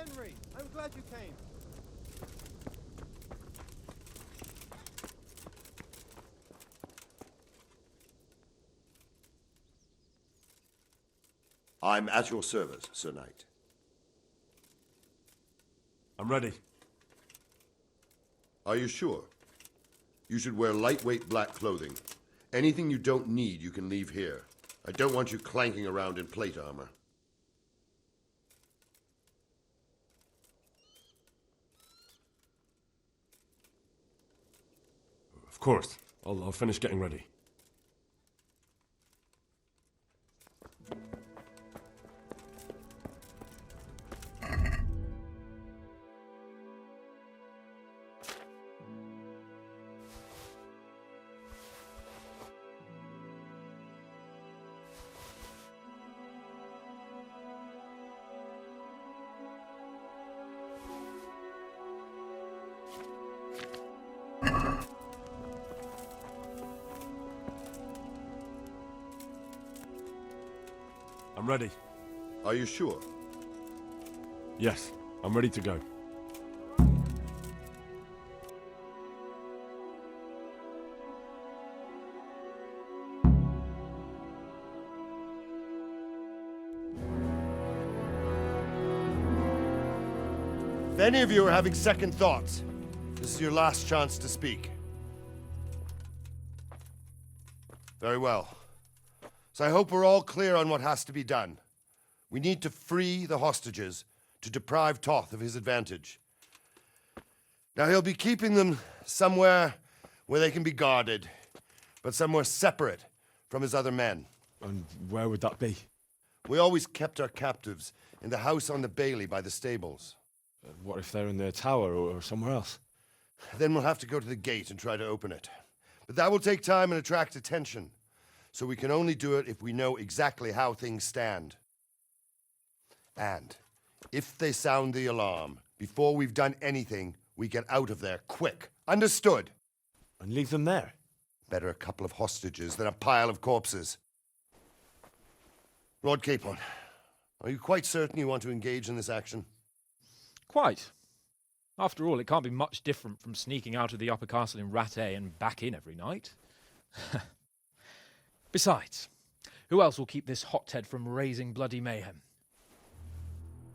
Henry, I'm glad you came. I'm at your service, Sir Knight. I'm ready. Are you sure? You should wear lightweight black clothing. Anything you don't need, you can leave here. I don't want you clanking around in plate armor. Of course. I'll finish getting ready. I'm ready. Are you sure? Yes, I'm ready to go. If any of you are having second thoughts, this is your last chance to speak. Very well. So I hope we're all clear on what has to be done. We need to free the hostages to deprive Toth of his advantage. Now he'll be keeping them somewhere where they can be guarded, but somewhere separate from his other men. And where would that be? We always kept our captives in the house on the Bailey by the stables. What if they're in their tower or somewhere else? Then we'll have to go to the gate and try to open it. But that will take time and attract attention. So we can only do it if we know exactly how things stand. And if they sound the alarm, before we've done anything, we get out of there quick. Understood? And leave them there? Better a couple of hostages than a pile of corpses. Lord Capon, are you quite certain you want to engage in this action? Quite. After all, it can't be much different from sneaking out of the upper castle in Rattay and back in every night. Besides, who else will keep this hothead from raising bloody mayhem?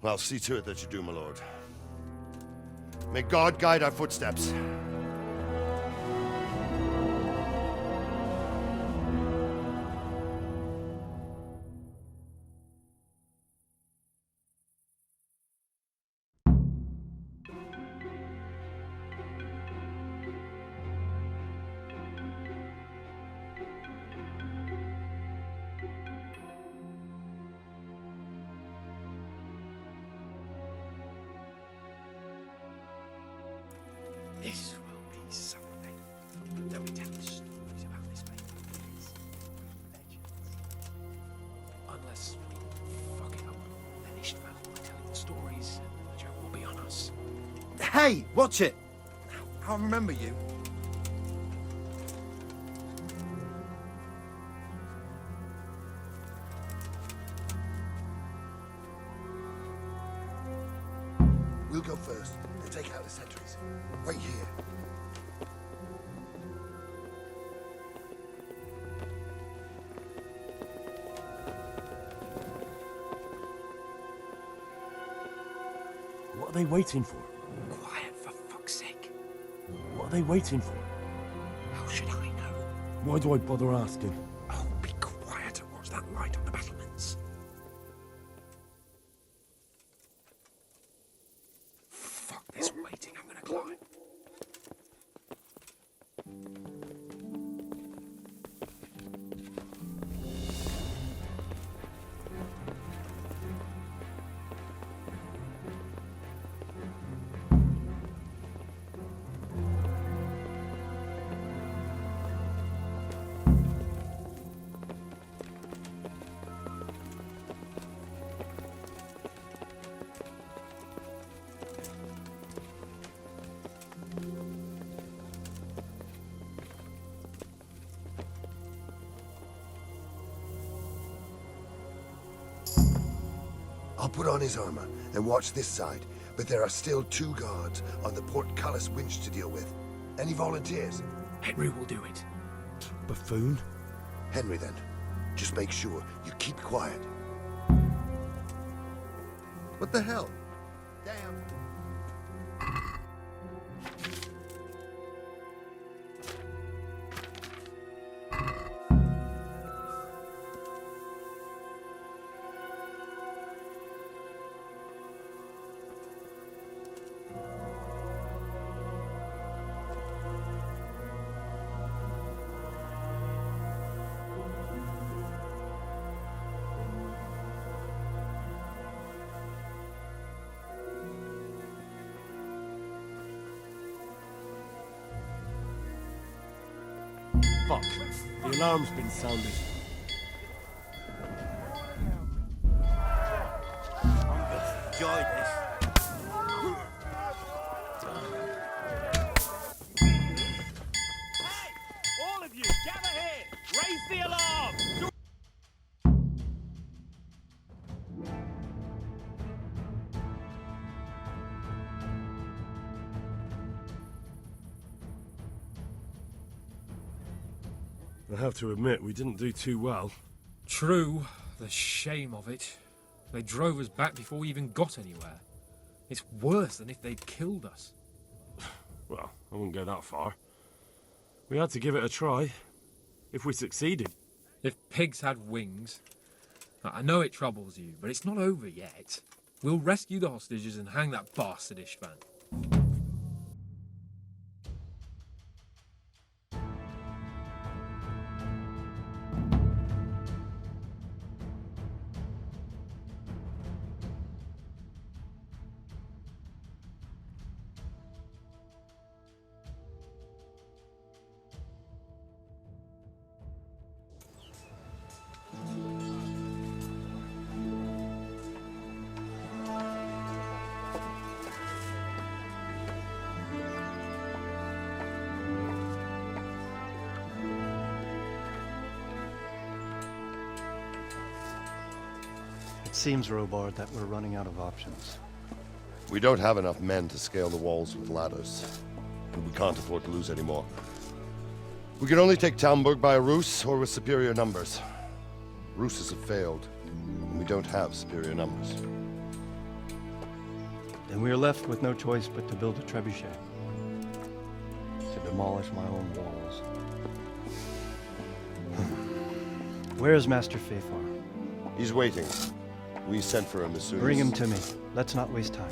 Well, see to it that you do, my lord. May God guide our footsteps. This will be something. Don't we tell the stories about this place? Legends. Unless we fuck it up, then Ishmael will be telling the stories, and the joke will be on us. Hey, watch it! I remember you. We'll go first and take out the sentries. Wait here. What are they waiting for? Quiet, for fuck's sake. What are they waiting for? How should I know? Why do I bother asking? Oh, be quiet and watch that light on the battlements. Fuck this waiting, I'm gonna climb. I'll put on his armor and watch this side, but there are still 2 guards on the portcullis winch to deal with. Any volunteers? Henry will do it. Buffoon? Henry, then. Just make sure you keep quiet. What the hell? Damn. Fuck. The alarm's been sounded. Enjoy this. All of you, gather here! Raise the alarm! I have to admit, we didn't do too well. True, the shame of it. They drove us back before we even got anywhere. It's worse than if they'd killed us. Well, I wouldn't go that far. We had to give it a try. If we succeeded. If pigs had wings... I know it troubles you, but it's not over yet. We'll rescue the hostages and hang that bastard Ishvan. It seems, Robard, that we're running out of options. We don't have enough men to scale the walls with ladders. And we can't afford to lose any more. We can only take Talmberg by a ruse or with superior numbers. Ruses have failed, and we don't have superior numbers. Then we are left with no choice but to build a trebuchet. To demolish my own walls. Where's Master Fafar? He's waiting. We sent for him as soon as... Bring him to me. Let's not waste time.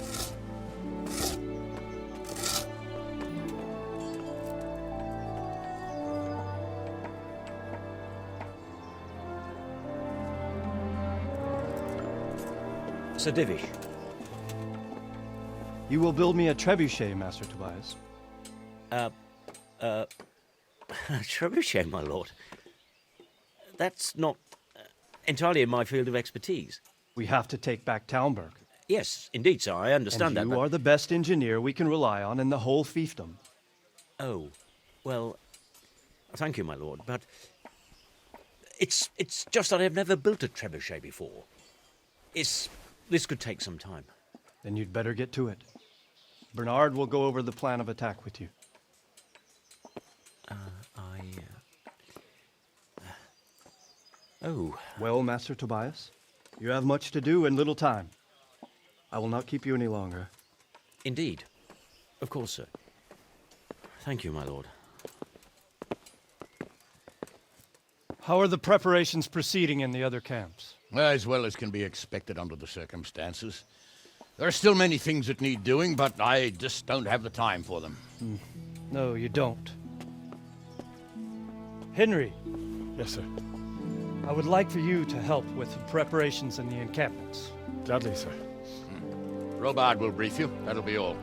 Sir Divish. You will build me a trebuchet, Master Tobias. Trebuchet, my lord. That's not entirely in my field of expertise. We have to take back Talmberg. Yes, indeed, sir, I understand and that. you are the best engineer we can rely on in the whole fiefdom. Oh, well, thank you, my lord, but it's just that I've never built a trebuchet before. This could take some time. Then you'd better get to it. Bernard will go over the plan of attack with you. Oh. Well, Master Tobias, you have much to do and little time. I will not keep you any longer. Indeed. Of course, sir. Thank you, my lord. How are the preparations proceeding in the other camps? As well as can be expected under the circumstances. There are still many things that need doing, but I just don't have the time for them. No, you don't. Henry. Yes, sir. I would like for you to help with the preparations in the encampments. Gladly, sir. Robard will brief you. That'll be all.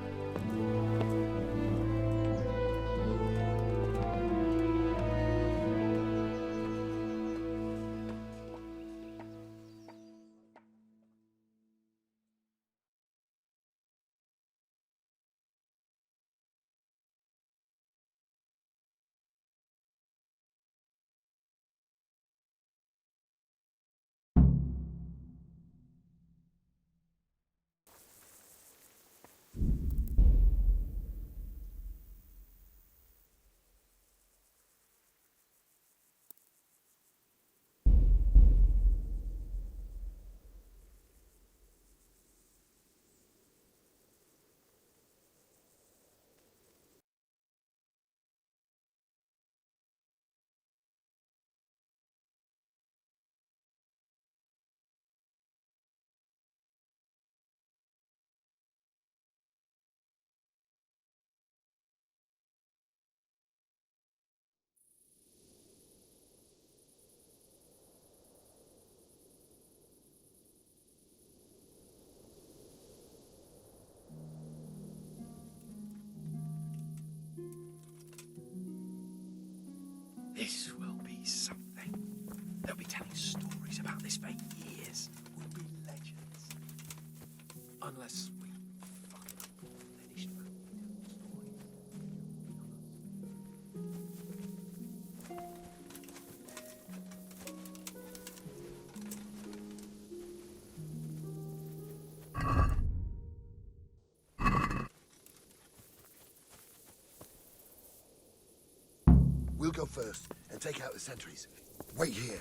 Unless we fuck it up and finish the story. We'll go first and take out the sentries. Wait here.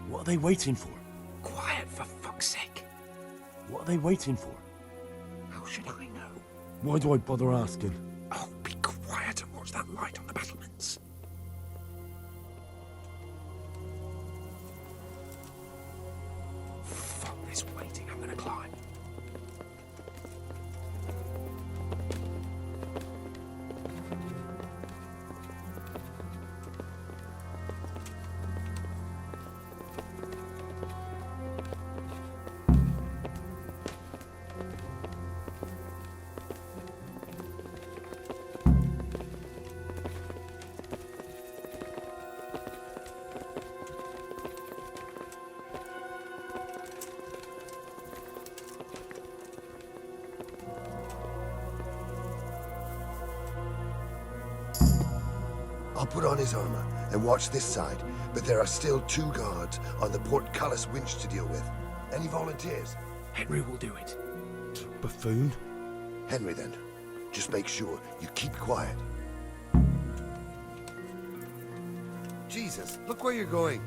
What are they waiting for? Quiet, for fuck's sake. What are they waiting for? How should I know? Why do I bother asking? Oh, be quiet and watch that light on the battlements. Fuck this waiting, I'm gonna climb. I'll put on his armor and watch this side, but there are still 2 guards on the portcullis winch to deal with. Any volunteers? Henry will do it. Buffoon? Henry, then. Just make sure you keep quiet. Jesus, look where you're going.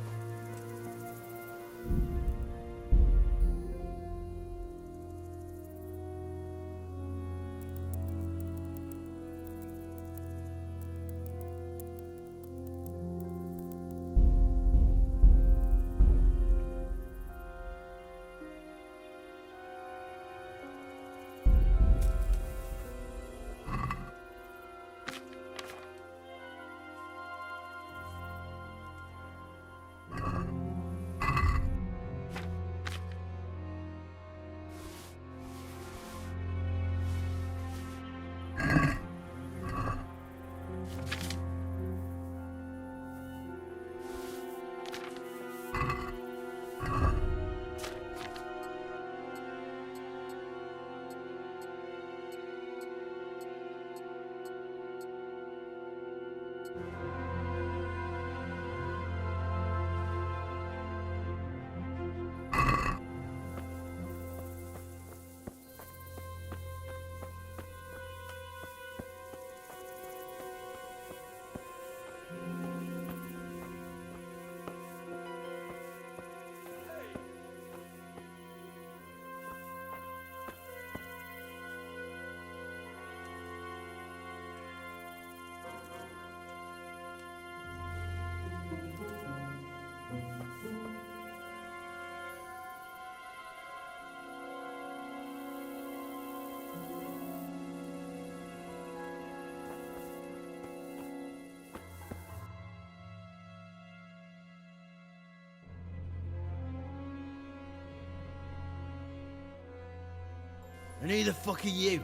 And who the fuck are you?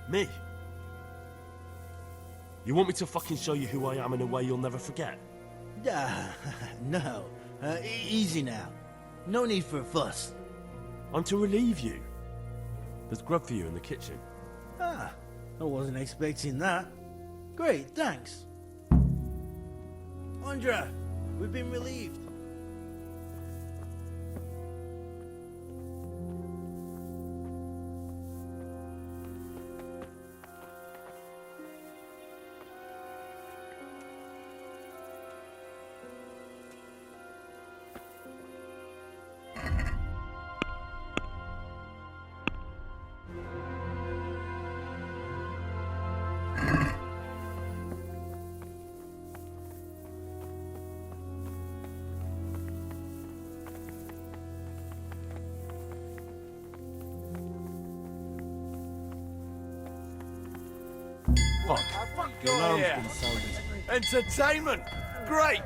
Me? You want me to fucking show you who I am in a way you'll never forget? No. Easy now. No need for a fuss. I'm to relieve you. There's grub for you in the kitchen. Ah, I wasn't expecting that. Great, thanks. Andra, we've been relieved. Fuck. Your alarm's been sounded. Entertainment! Great!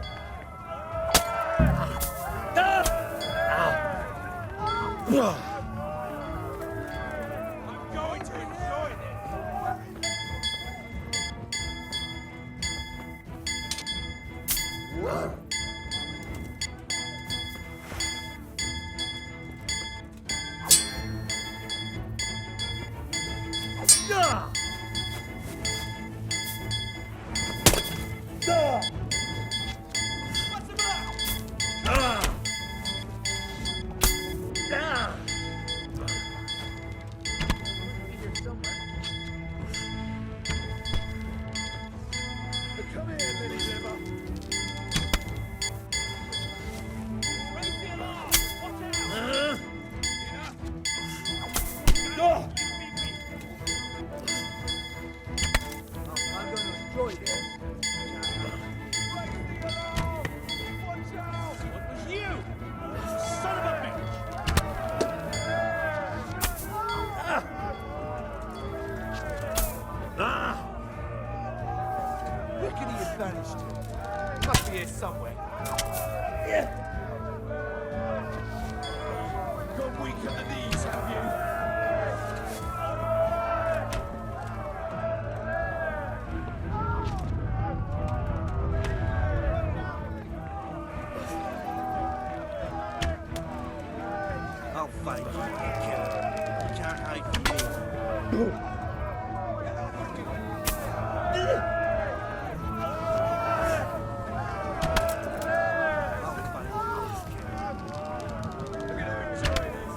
I'm going to Come here, Lily Liver. Raise the alarm! Watch out! I'm going to enjoy this. Raise the alarm! Watch out! What was you? Son of a bitch! Reckon he had vanished. Must be here somewhere. Gone weak at the knees, have you? I'll find you, you killer. You can't hide from me. I'll find you, you killer. I'm gonna enjoy this.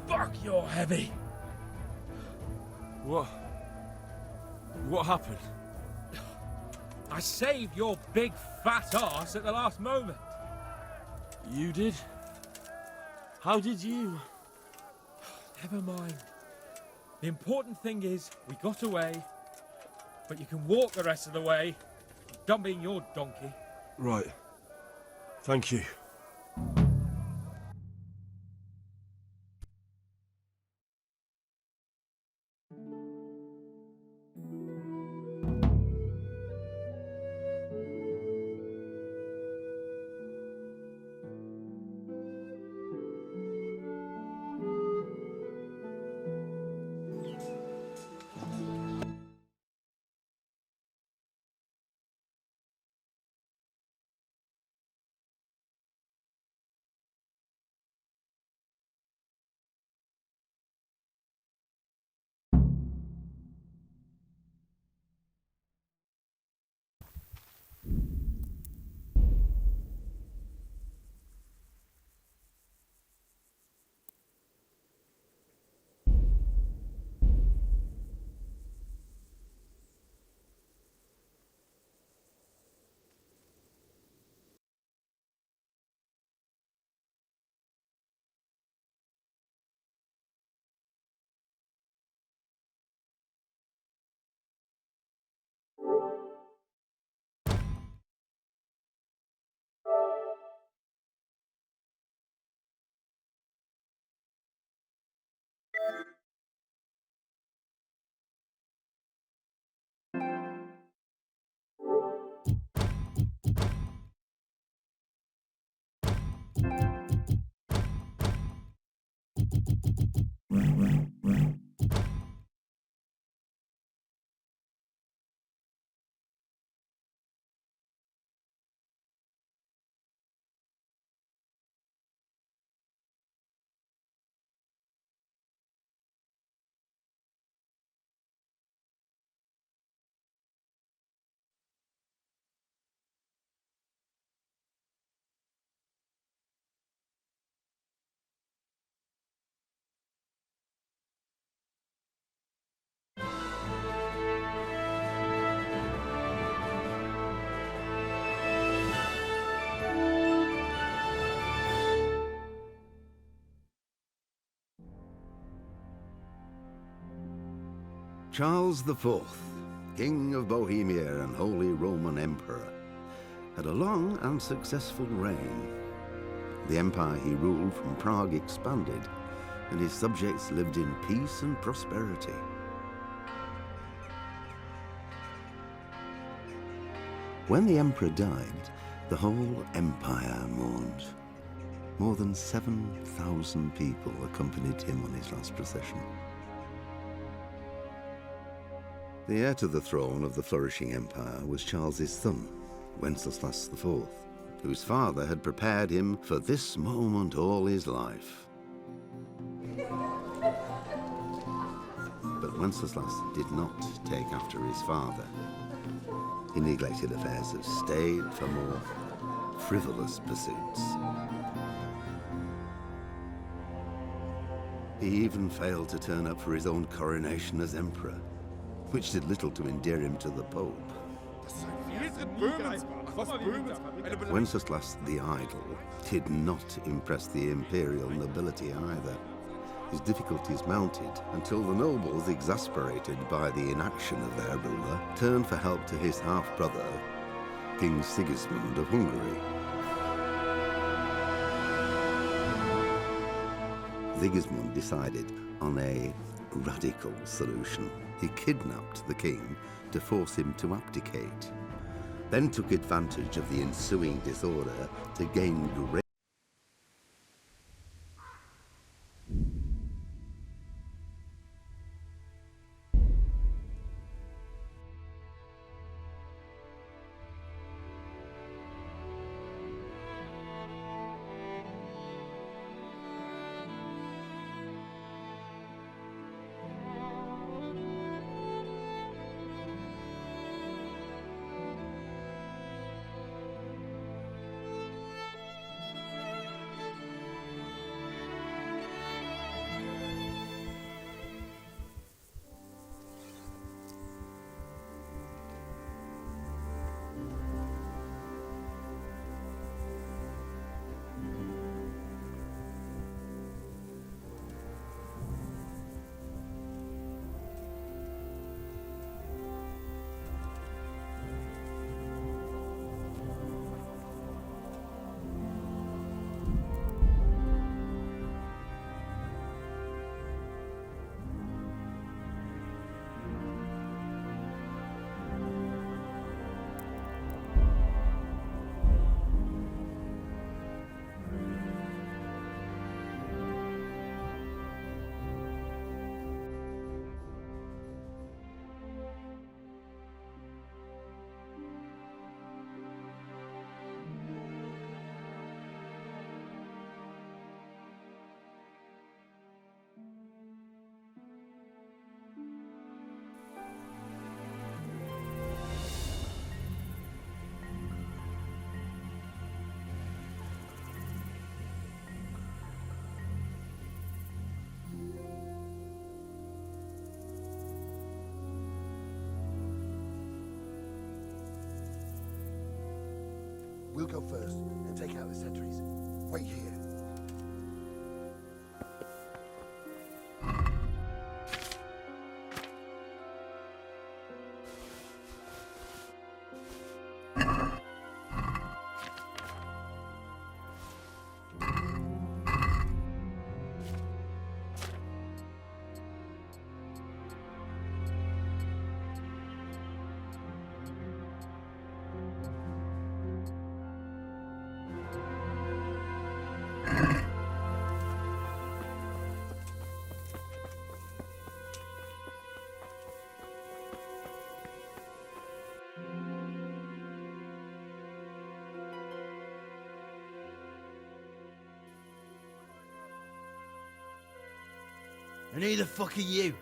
Fuck, you're heavy. What happened? I saved your big fat ass at the last moment. You did? How did you? Never mind. The important thing is we got away, but you can walk the rest of the way. Done being your donkey. Right. Thank you. Charles IV, King of Bohemia and Holy Roman Emperor, had a long and successful reign. The empire he ruled from Prague expanded, and his subjects lived in peace and prosperity. When the emperor died, The whole empire mourned. More than 7,000 people accompanied him on his last procession. The heir to the throne of the flourishing empire was Charles's son, Wenceslas IV, whose father had prepared him for this moment all his life. But Wenceslas did not take after his father. He neglected affairs of state for more frivolous pursuits. He even failed to turn up for his own coronation as emperor, which did little to endear him to the Pope. Wenceslas the Idle did not impress the imperial nobility either. His difficulties mounted until the nobles, exasperated by the inaction of their ruler, turned for help to his half-brother, King Sigismund of Hungary. Sigismund decided on a radical solution. He kidnapped the king to force him to abdicate, then took advantage of the ensuing disorder to gain great We'll go first and take out the sentries. Wait here. And who the fuck are you?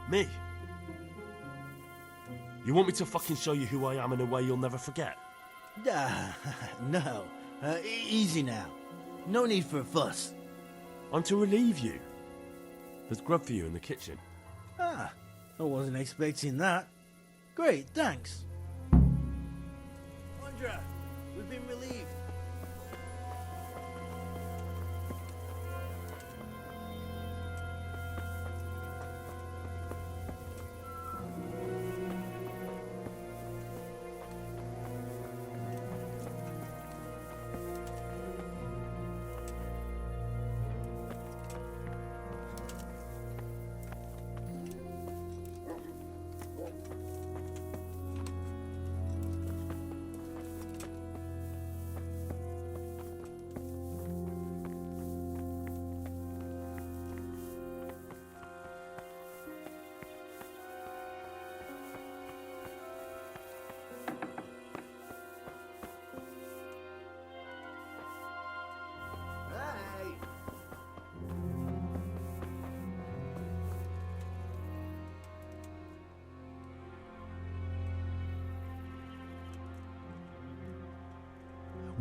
Me? You want me to fucking show you who I am in a way you'll never forget? No. Easy now. No need for a fuss. I'm to relieve you. There's grub for you in the kitchen. Ah, I wasn't expecting that. Great, thanks. Andra, we've been relieved.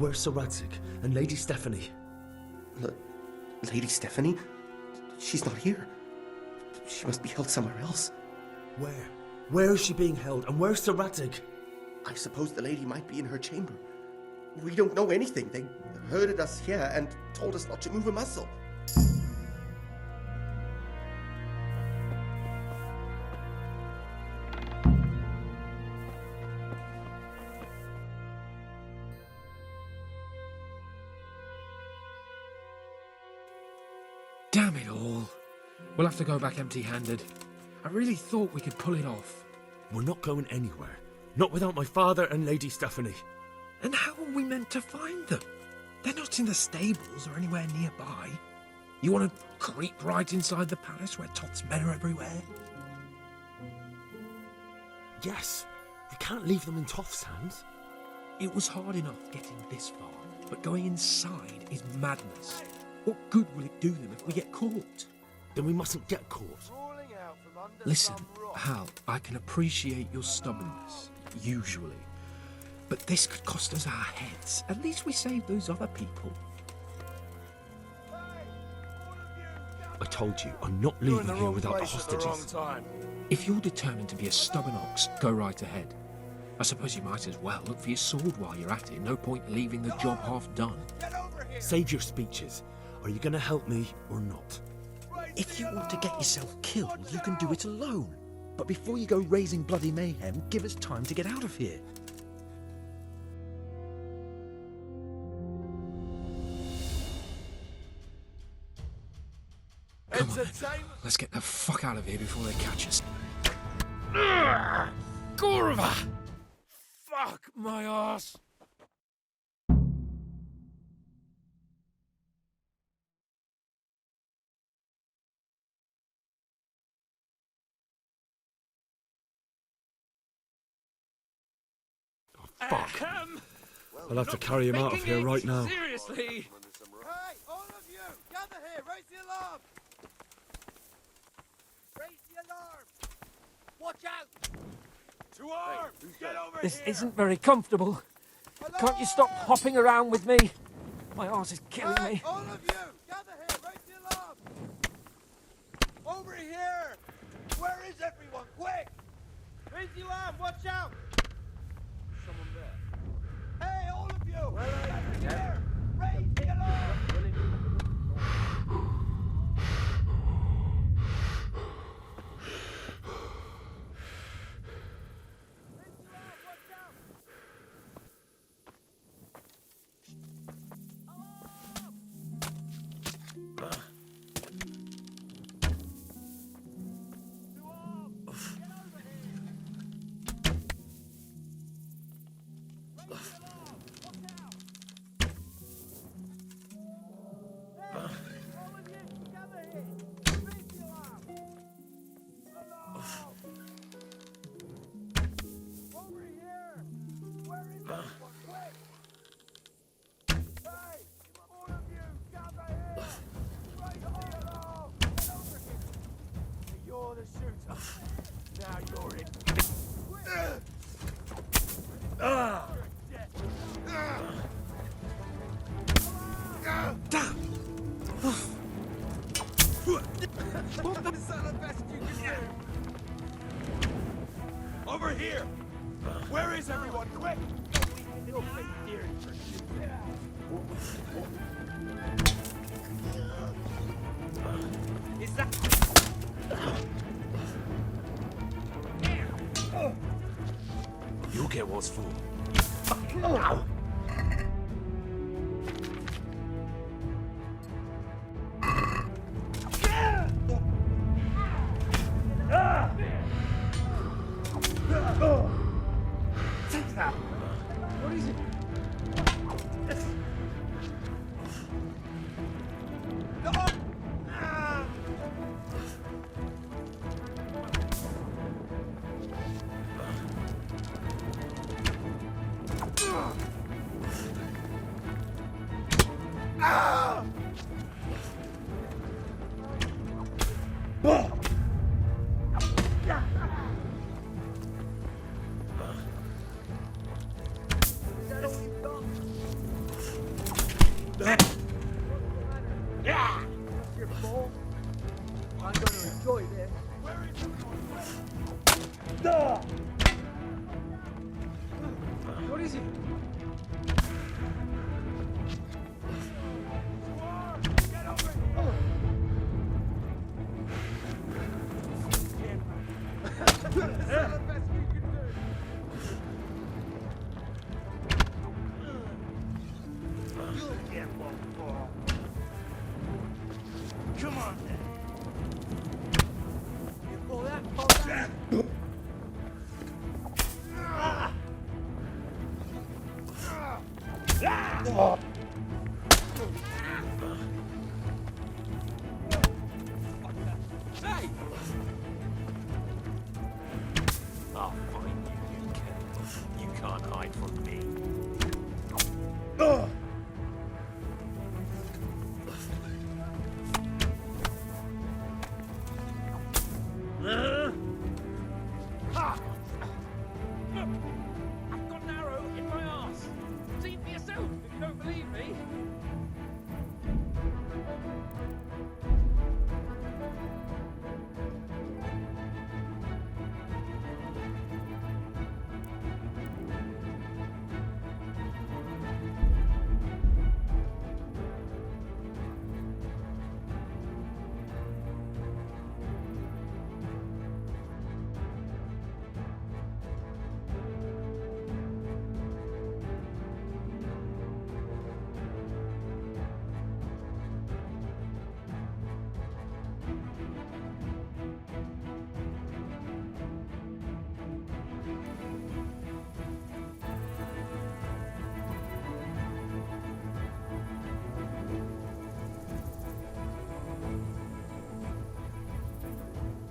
Where's Sir Radzig and Lady Stephanie? Lady Stephanie? She's not here. She must be held somewhere else. Where? Where is she being held? And where's Sir Radzig? I suppose the lady might be in her chamber. We don't know anything. They herded us here and told us not to move a muscle. Damn it all. We'll have to go back empty-handed. I really thought we could pull it off. We're not going anywhere. Not without my father and Lady Stephanie. And how are we meant to find them? They're not in the stables or anywhere nearby. You want to creep right inside the palace where Toth's men are everywhere? Yes. We can't leave them in Toth's hands. It was hard enough getting this far, but going inside is madness. What good will it do them if we get caught? Then we mustn't get caught. Listen, Hal, I can appreciate your stubbornness, usually. But this could cost us our heads. At least we saved those other people. I told you, I'm not leaving here without the hostages. If you're determined to be a stubborn ox, go right ahead. I suppose you might as well look for your sword while you're at it. No point leaving the job half done. Save your speeches. Are you going to help me or not? If you want to get yourself killed, you can do it alone. But before you go raising bloody mayhem, give us time to get out of here. Come on, then. Let's get the fuck out of here before they catch us. Gorva! Fuck my ass! Fuck. I'll have to carry him out of here right now. Seriously? Hey, all of you, gather here, raise the alarm! Raise the alarm! Watch out! To arms! Get over This here! isn't very comfortable. Can't you stop hopping around with me? My arse is killing me. All of you, gather here, raise the alarm! Over here! Where is everyone? Quick! Raise the alarm, watch out! Someone there. Hey, all of you! Gather here! Raise the alarm! Now you're in. Damn! Is that the best you can do? Over here! Where is everyone? Quick! Little fake theory for you. Is that... You'll get what's for. Take that! What is it? Easy. Come on, then. Hey! I'll find you, you kid. You can't hide from me. I've got an arrow in my arse. See it for yourself if you don't believe me.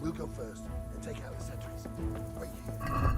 We'll go first and take out the sentries. Wait here.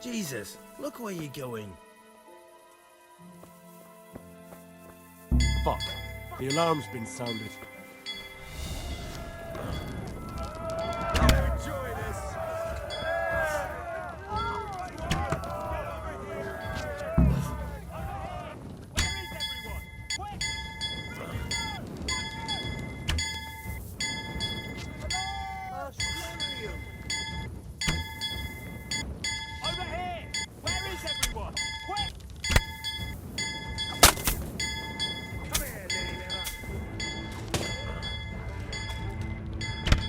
Jesus, look where you're going. Fuck. The alarm's been sounded. Enjoy this. Over here! Where is everyone? Quick! Come here, lady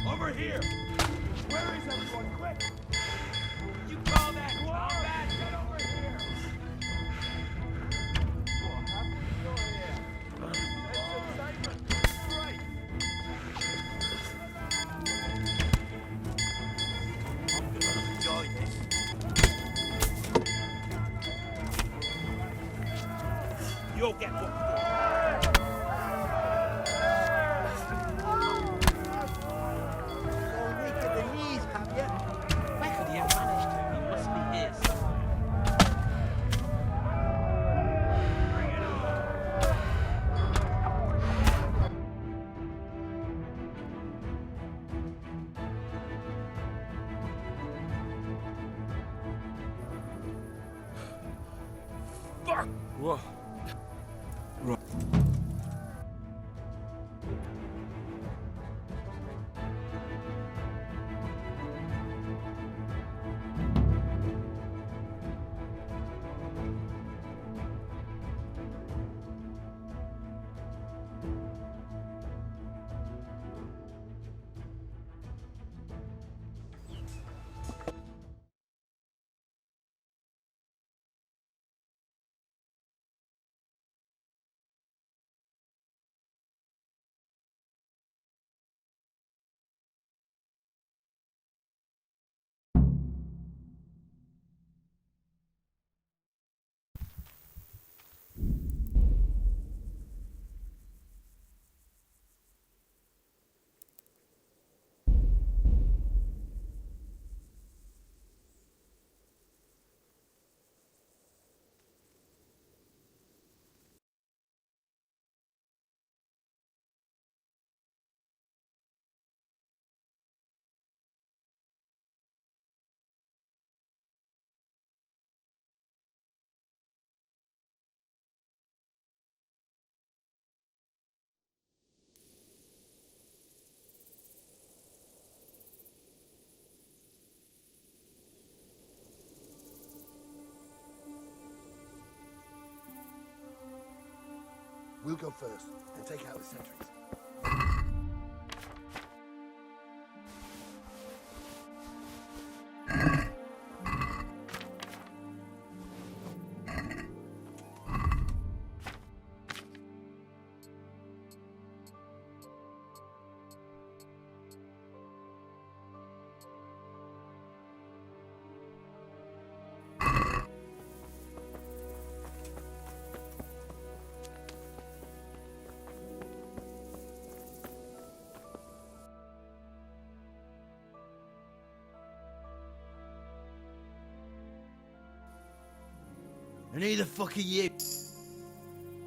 Over here! Where is everyone? Quick! You call that combat? Get over here! What happened? You're here. Entertainment! Great! I'm gonna enjoy this. You'll get what you want. Where could he have managed to? He must be here somewhere. Bring it on. Fuck! What? We'll go first and take out the sentries. And who the fuck are you?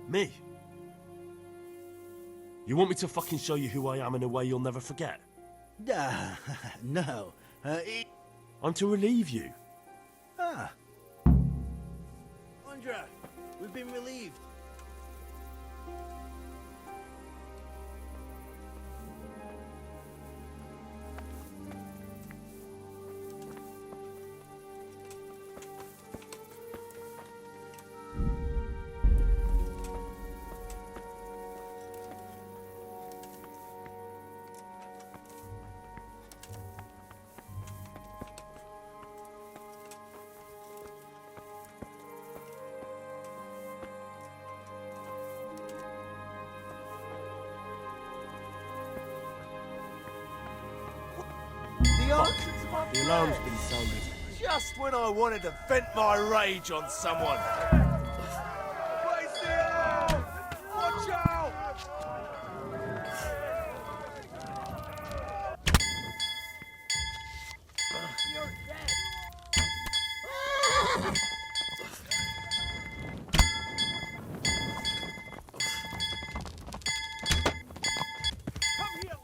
Me? You want me to fucking show you who I am in a way you'll never forget? No. I'm to relieve you. Ah. Andra, we've been relieved. The alarm's been sounded. Just when I wanted to vent my rage on someone. Raise the alarm! Watch out! You're dead! Come here,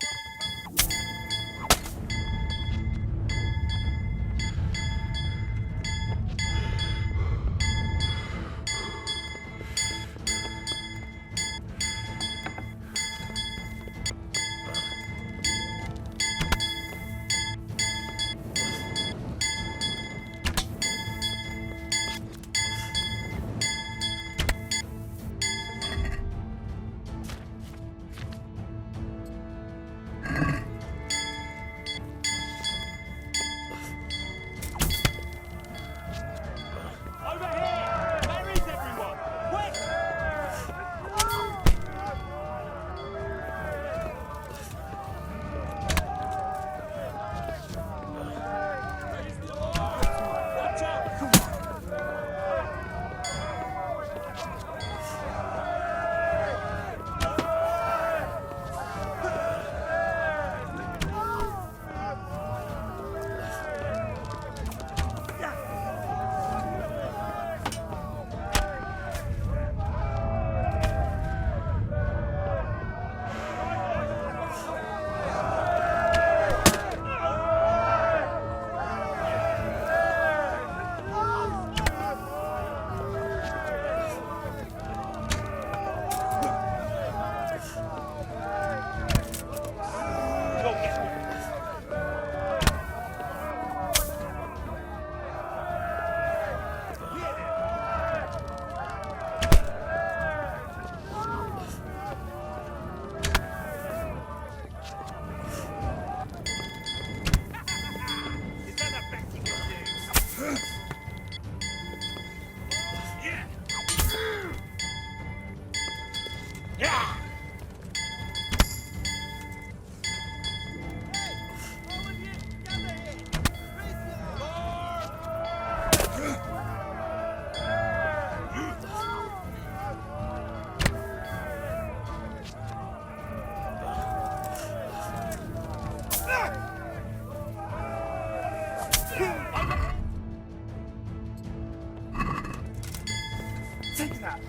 Take that!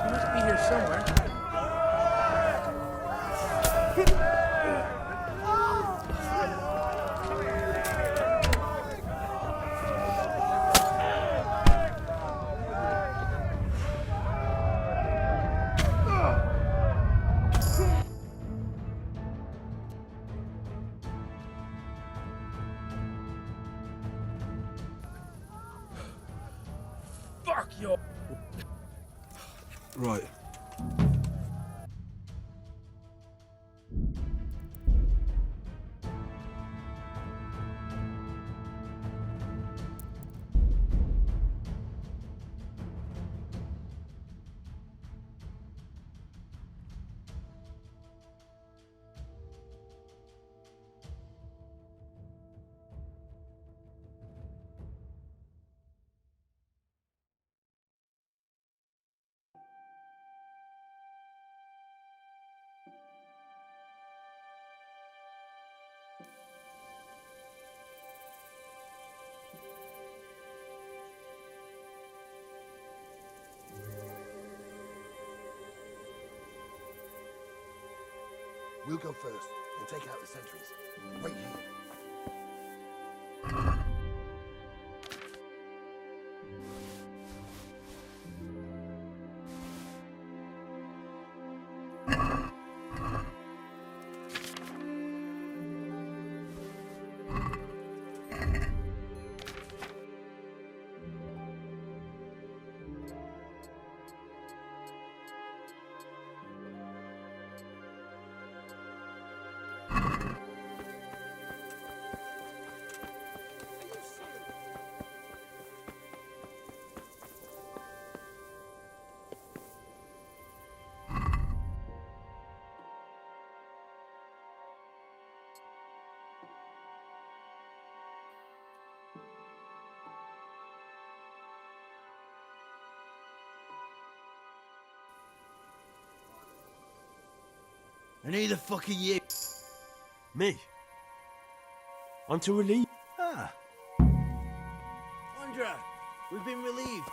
He must be here somewhere. Right. We'll go first. We'll take out the sentries. Wait here. And who the fuck are you? Me? I'm to relieve. Ah. Andra, we've been relieved.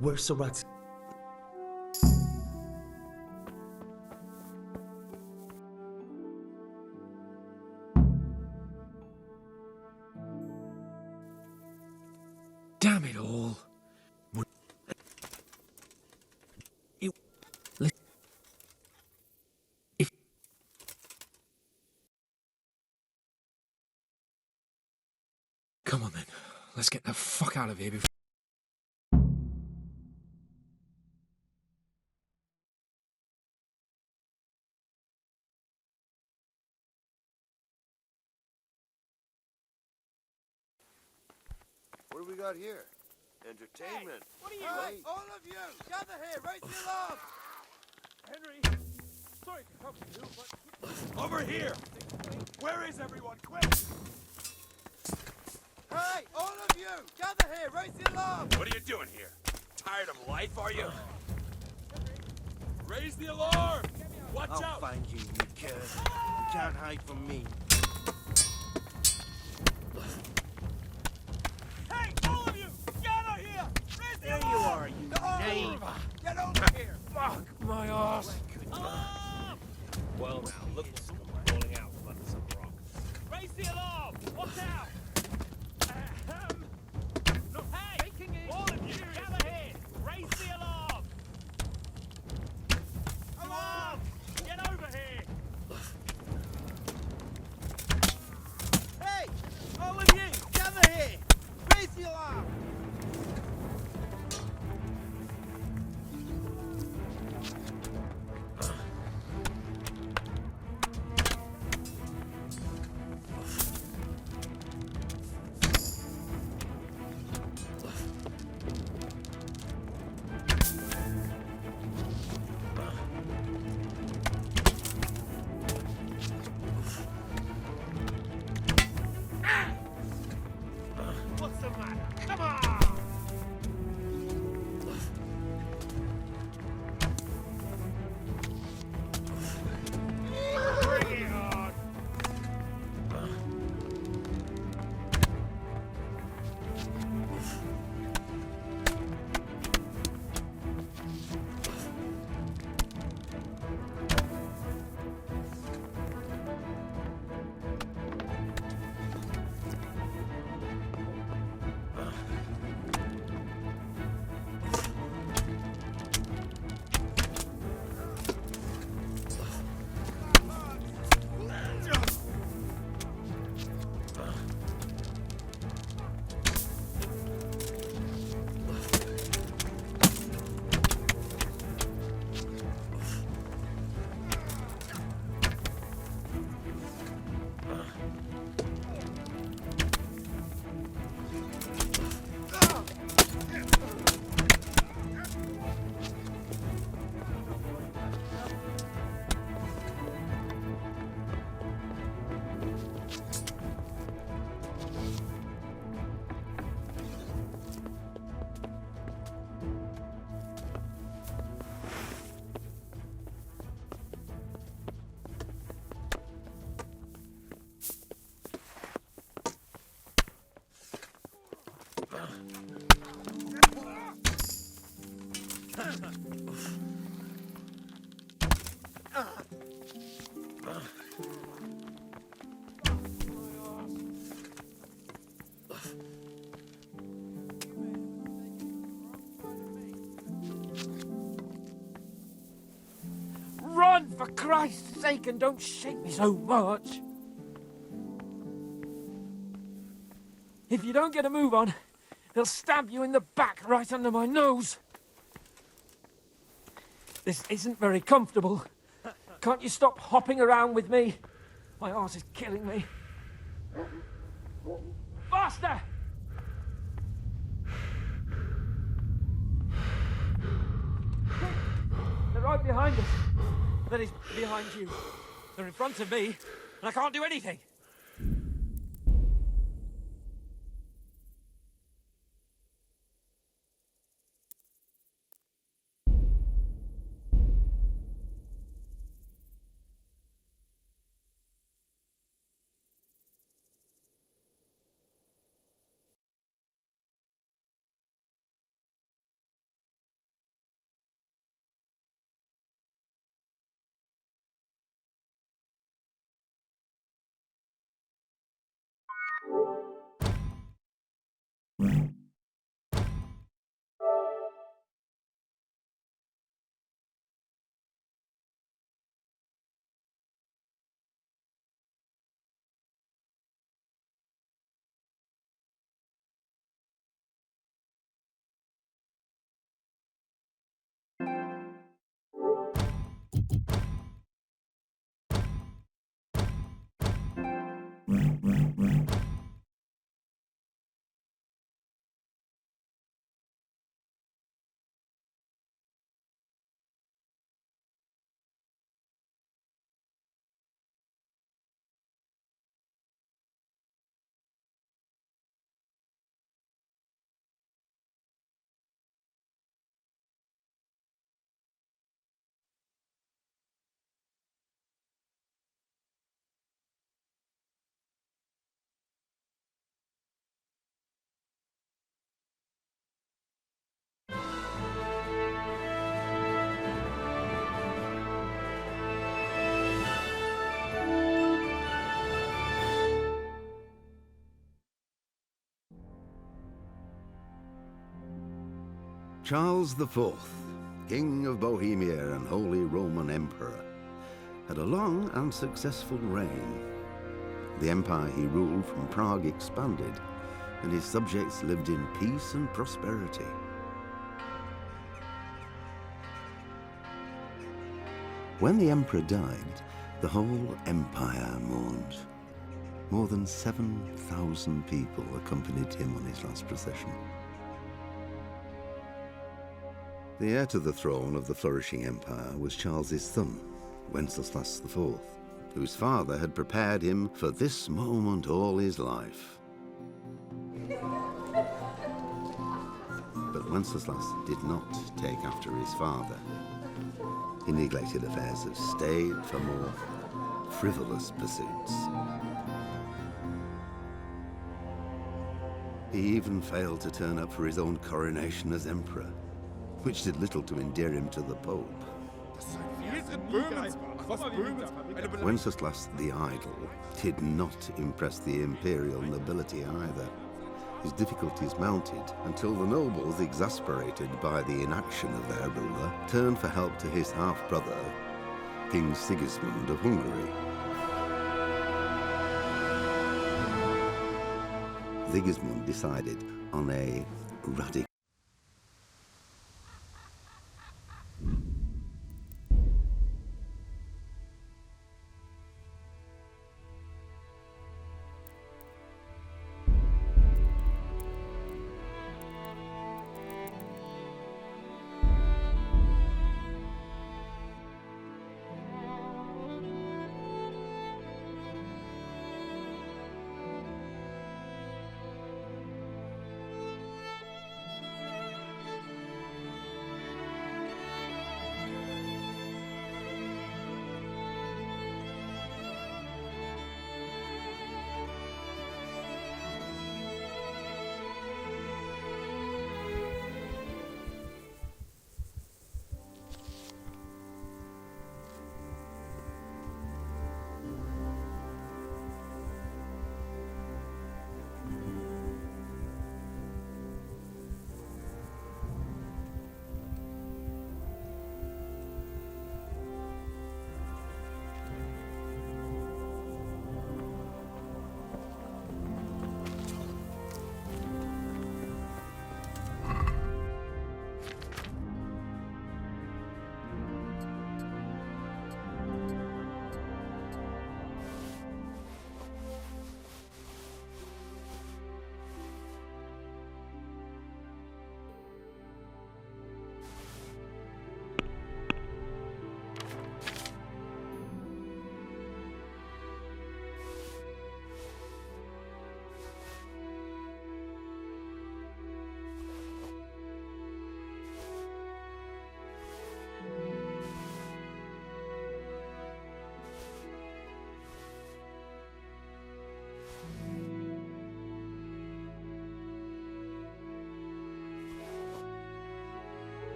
Where's Surat? Damn it all. Come on then. Let's get the fuck out of here before What do we got here? Entertainment. What are you? Hey, all of you, gather here, raise the alarm! Henry, sorry to come to you, but... Over here! Where is everyone? Quick! Hey, all of you, gather here, raise the alarm! What are you doing here? Tired of life, are you? Raise the alarm! Watch I'll out! find you, you kid. You can't hide from me. Hey, all of you! Gather here! Raise the There you alarm! are, you knave! Get over here! Fuck my ass! Alarm! Well, now, look what's falling out from under some rock. Raise the alarm! Watch out! No, hey! All of you, gather here! Raise the alarm! Alarm! Get over here! Hey, all of you, gather here! Raise the alarm! What's the matter? Come on! Bring it on! Run, for Christ's sake, and don't shake me so much! If you don't get a move on, they'll stab you in the back right under my nose. This isn't very comfortable. Can't you stop hopping around with me? My arse is killing me. Faster! Quick! They're right behind us. That is, behind you. They're in front of me, and I can't do anything. Charles IV, King of Bohemia and Holy Roman Emperor, had a long and successful reign. The empire he ruled from Prague expanded, and his subjects lived in peace and prosperity. When the emperor died, the whole empire mourned. More than 7,000 people accompanied him on his last procession. The heir to the throne of the flourishing empire was Charles's son, Wenceslas IV, whose father had prepared him for this moment all his life. But Wenceslas did not take after his father. He neglected affairs of state for more frivolous pursuits. He even failed to turn up for his own coronation as emperor, which did little to endear him to the Pope. Wenceslas the Idle did not impress the imperial nobility either. His difficulties mounted until the nobles, exasperated by the inaction of their ruler, turned for help to his half-brother, King Sigismund of Hungary. Sigismund decided on a radical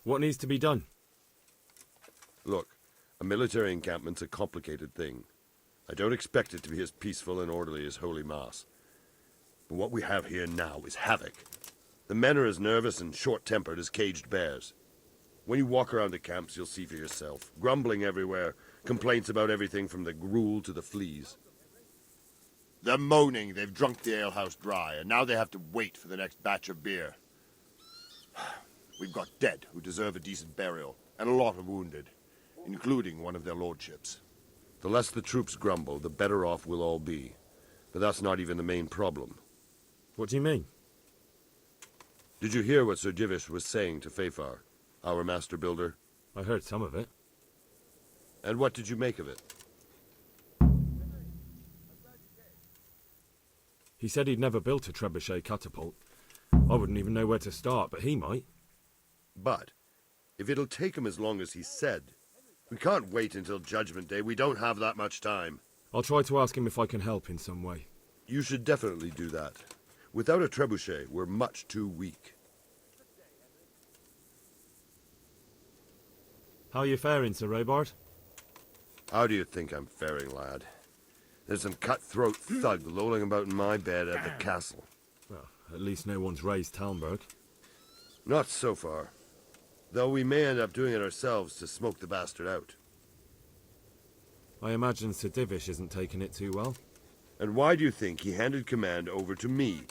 What needs to be done? Look, a military encampment's a complicated thing. I don't expect it to be as peaceful and orderly as Holy Mass. But what we have here now is havoc. The men are as nervous and short-tempered as caged bears. When you walk around the camps, you'll see for yourself. Grumbling everywhere, complaints about everything from the gruel to the fleas. They're moaning they've drunk the alehouse dry, and now they have to wait for the next batch of beer. We've got dead who deserve a decent burial, and a lot of wounded, including one of their lordships. The less the troops grumble, the better off we'll all be. But that's not even the main problem. What do you mean? Did you hear what Sir Divish was saying to Fafar, our master builder? I heard some of it. And what did you make of it? He said he'd never built a trebuchet catapult. I wouldn't even know where to start, but he might. But, if it'll take him as long as he said, we can't wait until Judgment Day. We don't have that much time. I'll try to ask him if I can help in some way. You should definitely do that. Without a trebuchet, we're much too weak. How are you faring, Sir Robard? How do you think I'm faring, lad? There's some cutthroat thug lolling about in my bed at the castle. Well, at least no one's raised Talmberg. Not so far. Though we may end up doing it ourselves to smoke the bastard out. I imagine Sir Divish isn't taking it too well. And why do you think he handed command over to me?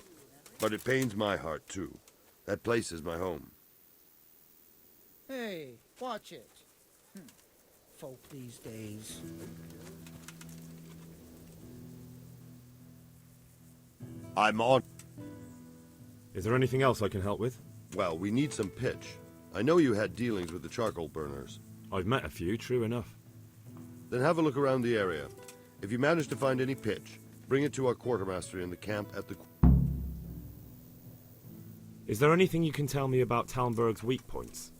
But it pains my heart, too. That place is my home. Hey, watch it. Folk these days. I'm on. Is there anything else I can help with? Well, we need some pitch. I know you had dealings with the charcoal burners. I've met a few, true enough. Then have a look around the area. If you manage to find any pitch, bring it to our quartermaster in the camp at the... Is there anything you can tell me about Talmberg's weak points?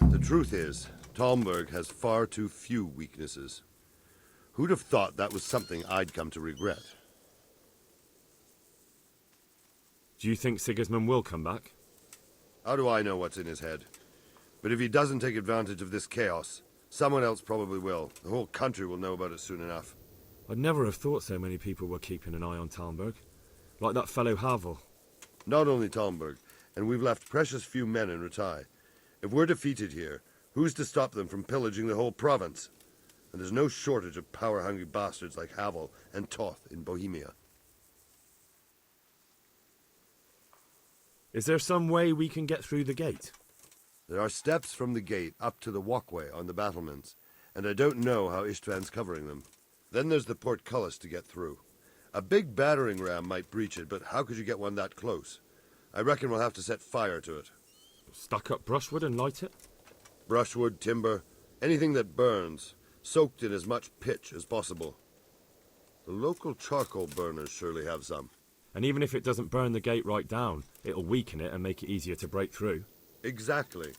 The truth is, Talmberg has far too few weaknesses. Who'd have thought that was something I'd come to regret? Do you think Sigismund will come back? How do I know what's in his head? But if he doesn't take advantage of this chaos, someone else probably will. The whole country will know about it soon enough. I'd never have thought so many people were keeping an eye on Talmberg. Like that fellow Havel. Not only Talmberg, and we've left precious few men in Ratai. If we're defeated here, who's to stop them from pillaging the whole province? And there's no shortage of power-hungry bastards like Havel and Toth in Bohemia. Is there some way we can get through the gate? There are steps from the gate up to the walkway on the battlements, and I don't know how Istvan's covering them. Then there's the portcullis to get through. A big battering ram might breach it, but how could you get one that close? I reckon we'll have to set fire to it. Stuck up brushwood and light it? Brushwood, timber, anything that burns, soaked in as much pitch as possible. The local charcoal burners surely have some. And even if it doesn't burn the gate right down, it'll weaken it and make it easier to break through. Exactly.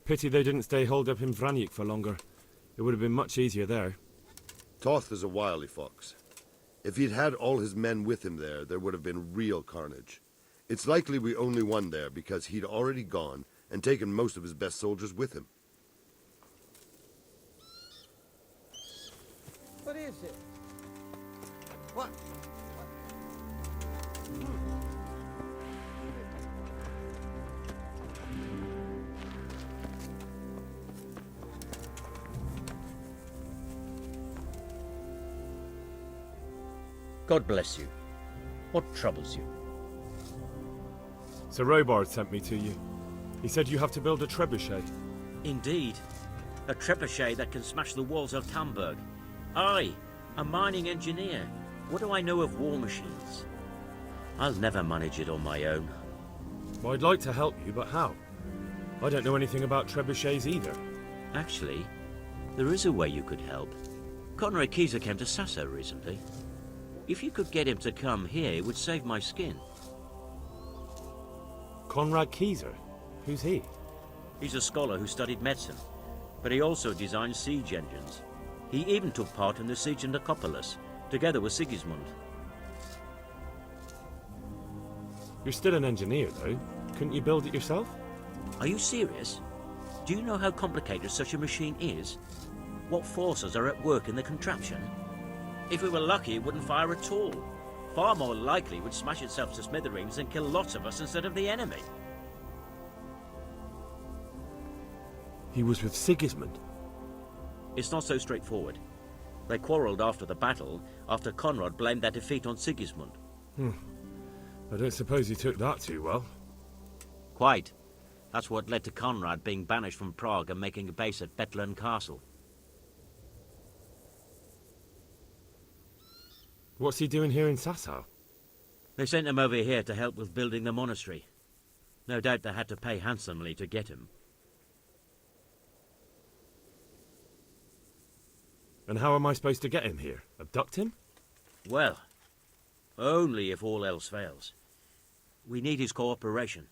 Pity they didn't stay holed up in Vranic for longer. It would have been much easier there. Toth is a wily fox. If he'd had all his men with him there would have been real carnage. It's likely we only won there because he'd already gone and taken most of his best soldiers with him. What is it? What? God bless you. What troubles you? Sir Robard sent me to you. He said you have to build a trebuchet. Indeed. A trebuchet that can smash the walls of Talmberg. I, a mining engineer. What do I know of war machines? I'll never manage it on my own. Well, I'd like to help you, but how? I don't know anything about trebuchets either. Actually, there is a way you could help. Conrad Kizer came to Sassa recently. If you could get him to come here, it would save my skin. Conrad Kizer? Who's he? He's a scholar who studied medicine, but he also designed siege engines. He even took part in the siege of Nicopolis, together with Sigismund. You're still an engineer, though. Couldn't you build it yourself? Are you serious? Do you know how complicated such a machine is? What forces are at work in the contraption? If we were lucky, it wouldn't fire at all. Far more likely it would smash itself to smithereens and kill lots of us instead of the enemy. He was with Sigismund. It's not so straightforward. They quarrelled after the battle, after Conrad blamed their defeat on Sigismund. I don't suppose he took that too well. Quite. That's what led to Conrad being banished from Prague and making a base at Bethlen Castle. What's he doing here in Sasau? They sent him over here to help with building the monastery. No doubt they had to pay handsomely to get him. And how am I supposed to get him here? Abduct him? Well, only if all else fails. We need his cooperation.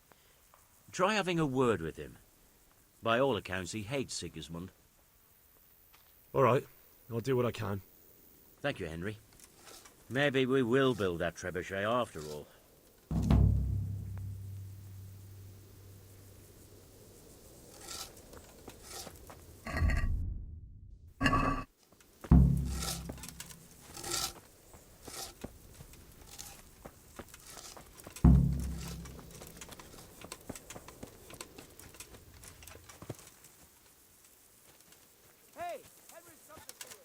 Try having a word with him. By all accounts, he hates Sigismund. All right, I'll do what I can. Thank you, Henry. Maybe we will build that trebuchet after all. Hey, Henry's something to you.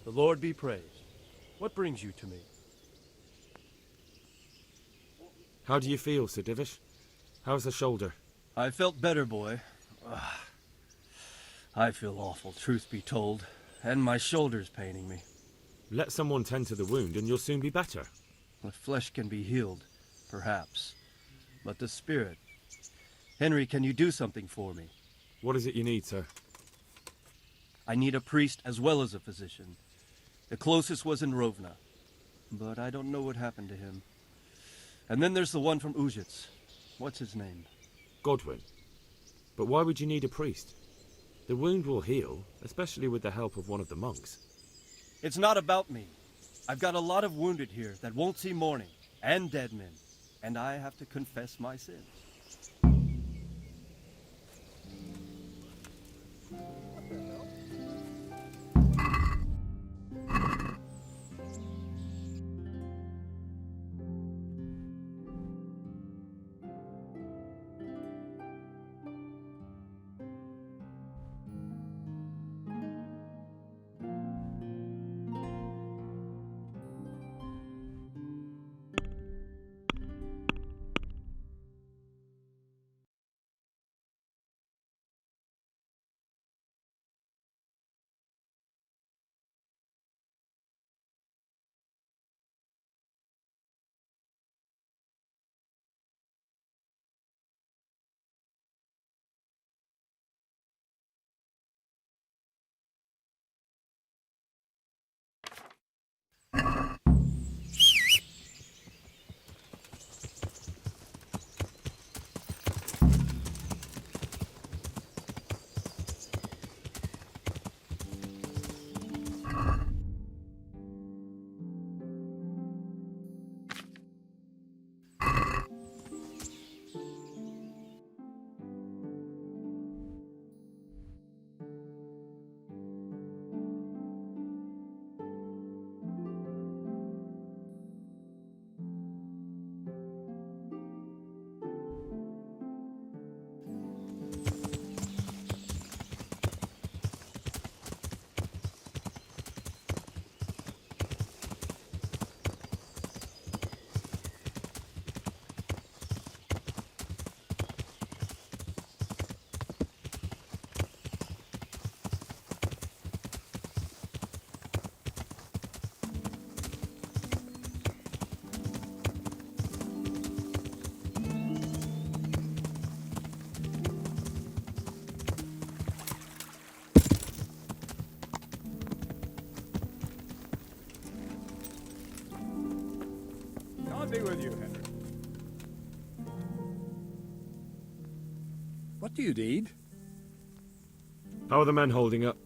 The Lord be praised. What brings you to me? How do you feel, Sir Divish? How's the shoulder? I felt better, boy. I feel awful, truth be told, and my shoulder's paining me. Let someone tend to the wound and you'll soon be better. The flesh can be healed, perhaps, but the spirit... Henry, can you do something for me? What is it you need, sir? I need a priest as well as a physician. The closest was in Rovna, but I don't know what happened to him. And then there's the one from Ujits. What's his name? Godwin. But why would you need a priest? The wound will heal, especially with the help of one of the monks. It's not about me. I've got a lot of wounded here that won't see morning, and dead men, and I have to confess my sins. be with you, Henry. What do you need? How are the men holding up?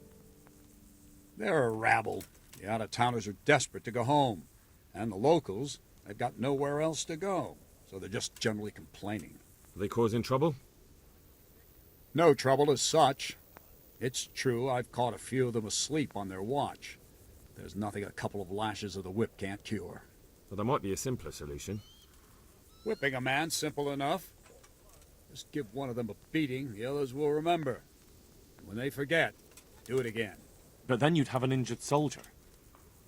They're a rabble. The out-of-towners are desperate to go home. And the locals, they've got nowhere else to go. So they're just generally complaining. Are they causing trouble? No trouble as such. It's true I've caught a few of them asleep on their watch. There's nothing a couple of lashes of the whip can't cure. Well, there might be a simpler solution. Whipping a man, simple enough. Just give one of them a beating, the others will remember. And when they forget, do it again. But then you'd have an injured soldier.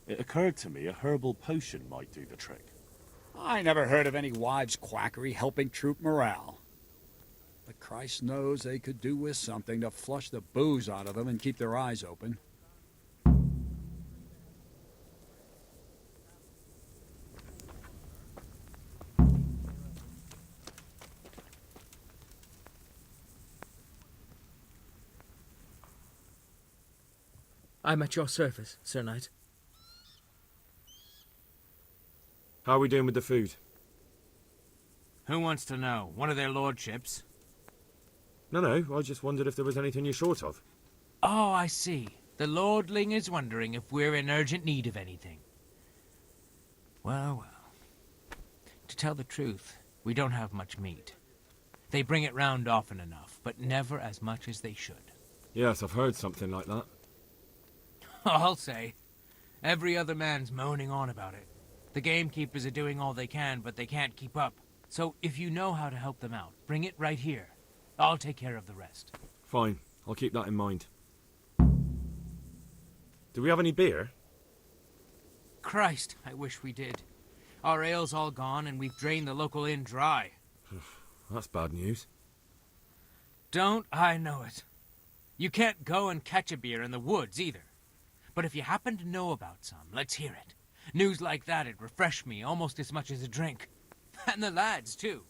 It occurred to me a herbal potion might do the trick. I never heard of any wives' quackery helping troop morale. But Christ knows they could do with something to flush the booze out of them and keep their eyes open. I'm at your service, Sir Knight. How are we doing with the food? Who wants to know? One of their lordships? No, I just wondered if there was anything you're short of. Oh, I see. The lordling is wondering if we're in urgent need of anything. Well. To tell the truth, we don't have much meat. They bring it round often enough, but never as much as they should. Yes, I've heard something like that. I'll say. Every other man's moaning on about it. The gamekeepers are doing all they can, but they can't keep up. So if you know how to help them out, bring it right here. I'll take care of the rest. Fine, I'll keep that in mind. Do we have any beer? Christ, I wish we did. Our ale's all gone, and we've drained the local inn dry. That's bad news. Don't I know it? You can't go and catch a beer in the woods, either. But if you happen to know about some, let's hear it. News like that'd refresh me almost as much as a drink. And the lads, too.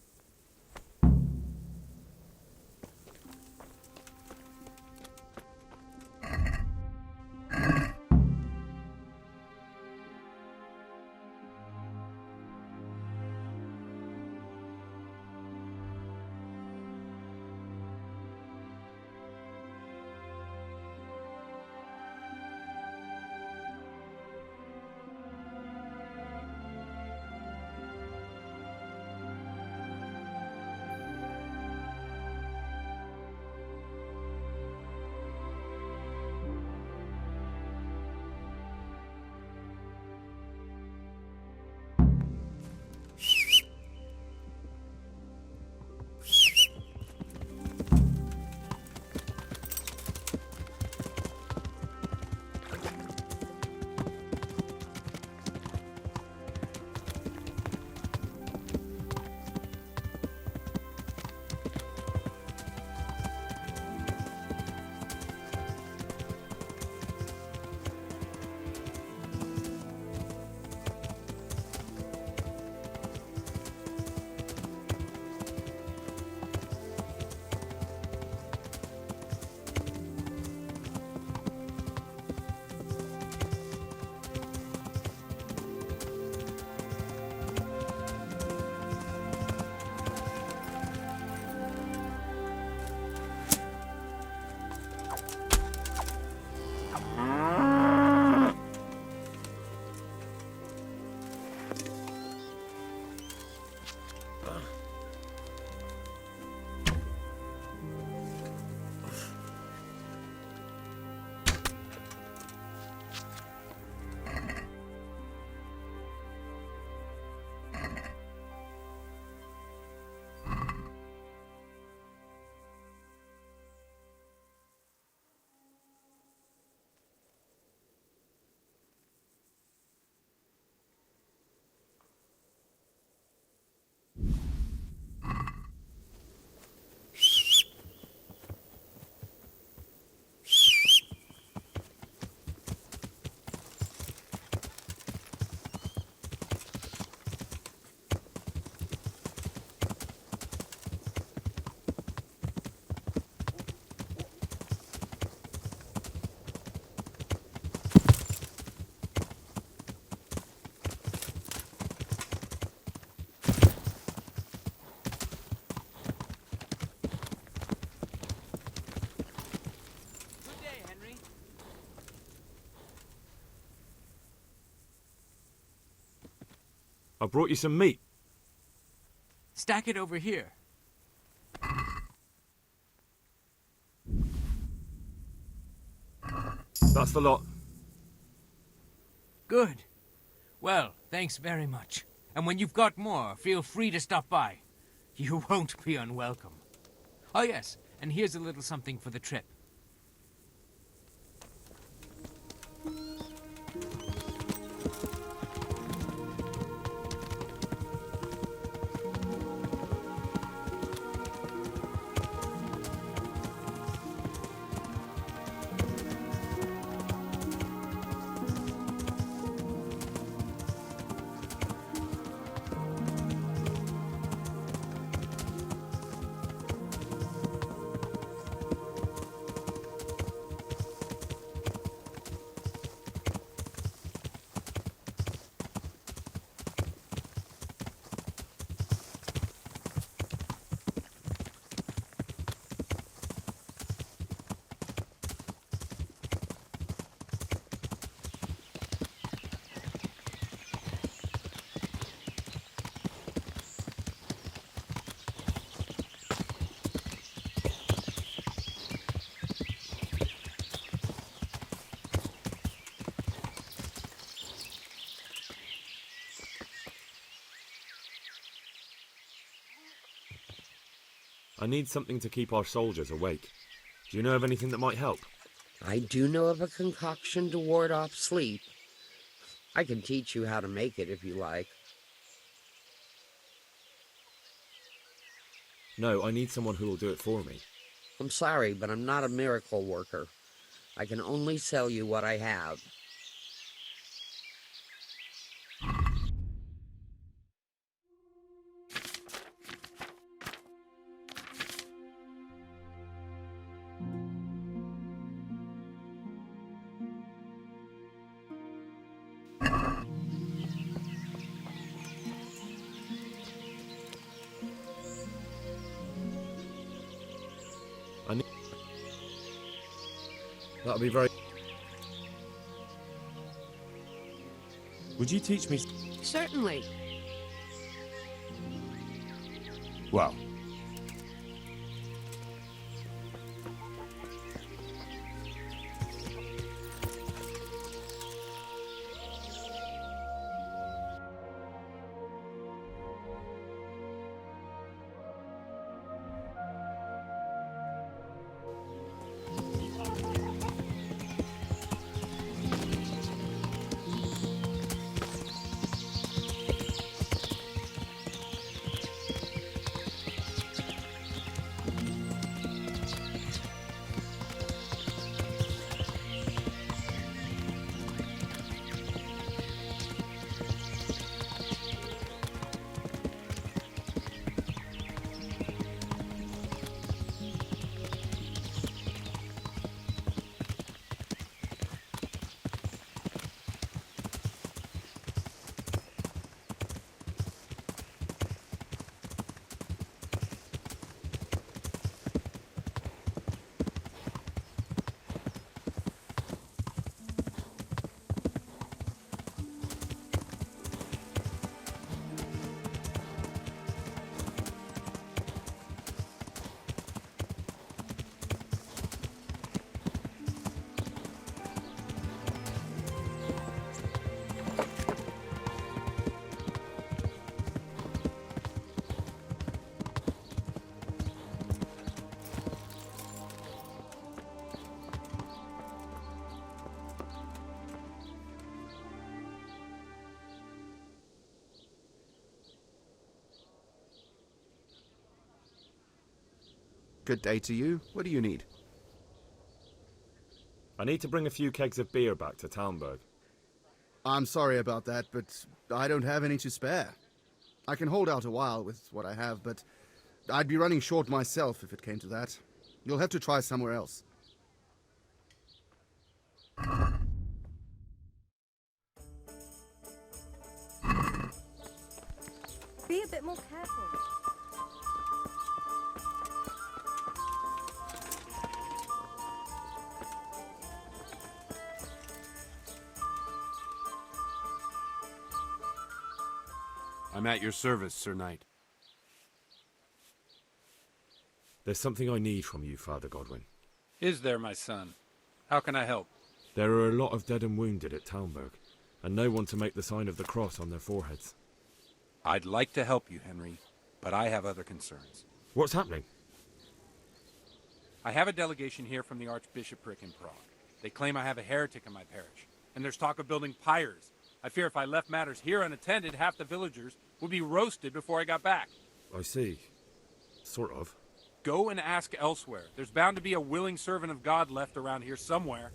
I brought you some meat. Stack it over here. That's the lot. Good. Well, thanks very much. And when you've got more, feel free to stop by. You won't be unwelcome. Oh yes, and here's a little something for the trip. I need something to keep our soldiers awake. Do you know of anything that might help? I do know of a concoction to ward off sleep. I can teach you how to make it if you like. No, I need someone who will do it for me. I'm sorry, but I'm not a miracle worker. I can only sell you what I have. That'll be very... Would you teach me... Certainly. Well... Good day to you. What do you need? I need to bring a few kegs of beer back to Talmberg. I'm sorry about that, but I don't have any to spare. I can hold out a while with what I have, but I'd be running short myself if it came to that. You'll have to try somewhere else. Be a bit more careful. I'm at your service, Sir Knight. There's something I need from you, Father Godwin. Is there, my son? How can I help? There are a lot of dead and wounded at Talmberg, and no one to make the sign of the cross on their foreheads. I'd like to help you, Henry, but I have other concerns. What's happening? I have a delegation here from the Archbishopric in Prague. They claim I have a heretic in my parish, and there's talk of building pyres. I fear if I left matters here unattended, half the villagers would be roasted before I got back. I see. Sort of. Go and ask elsewhere. There's bound to be a willing servant of God left around here somewhere.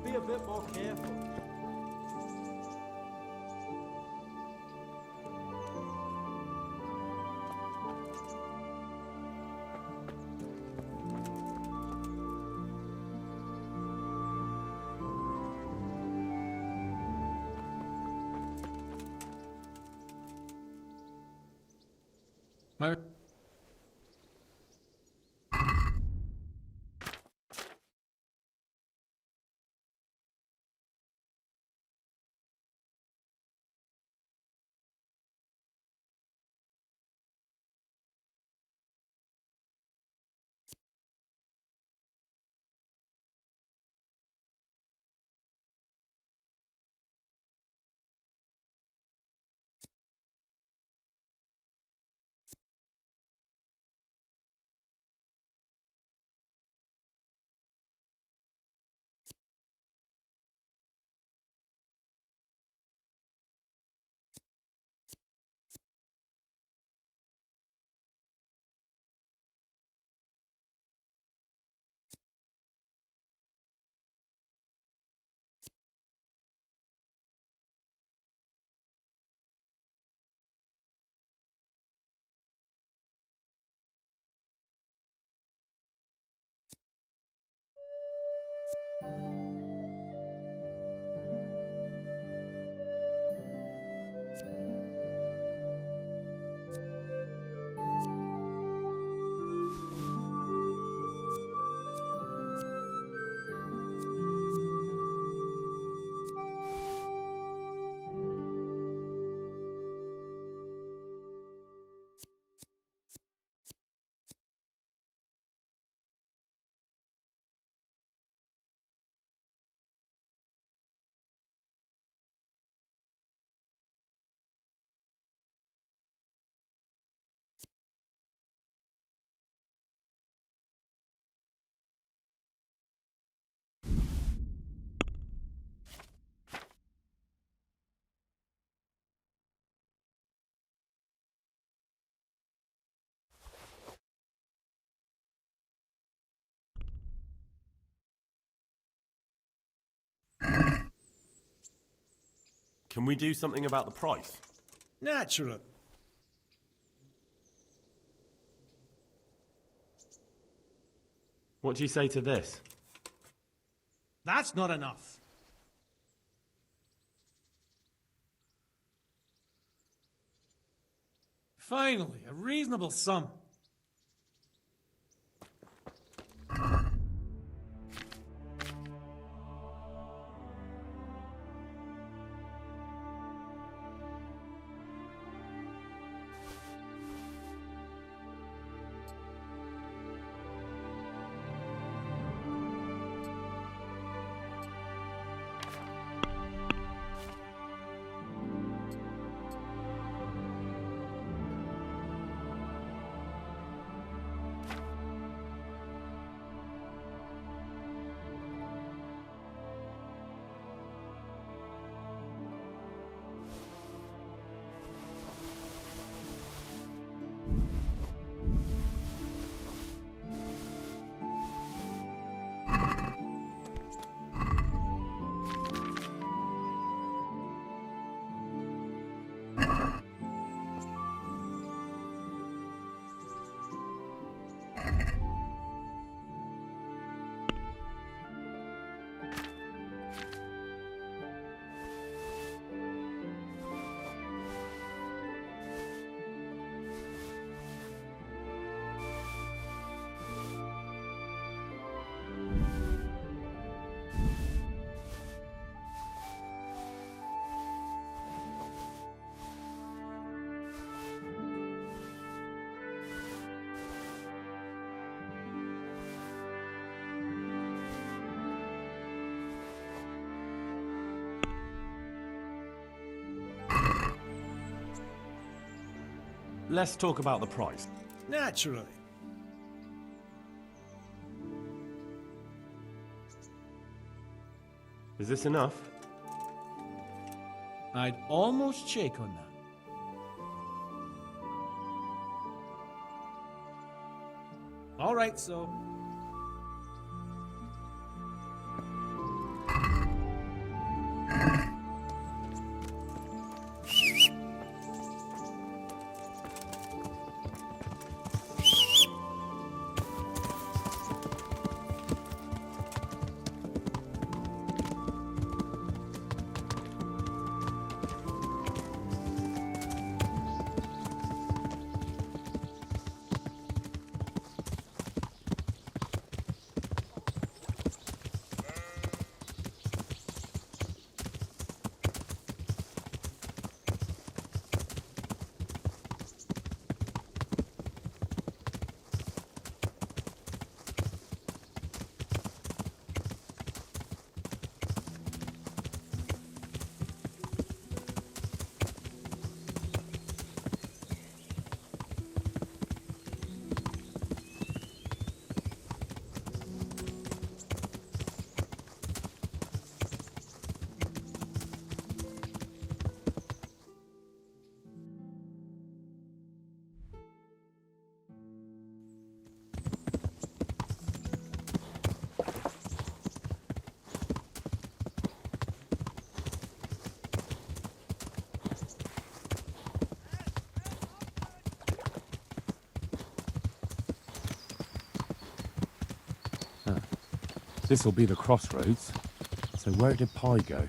Be a bit more careful. My Can we do something about the price? Natural. What do you say to this? That's not enough. Finally, a reasonable sum. Let's talk about the price. Naturally. Is this enough? I'd almost shake on that. All right, so... This'll be the crossroads. So where did Pi go?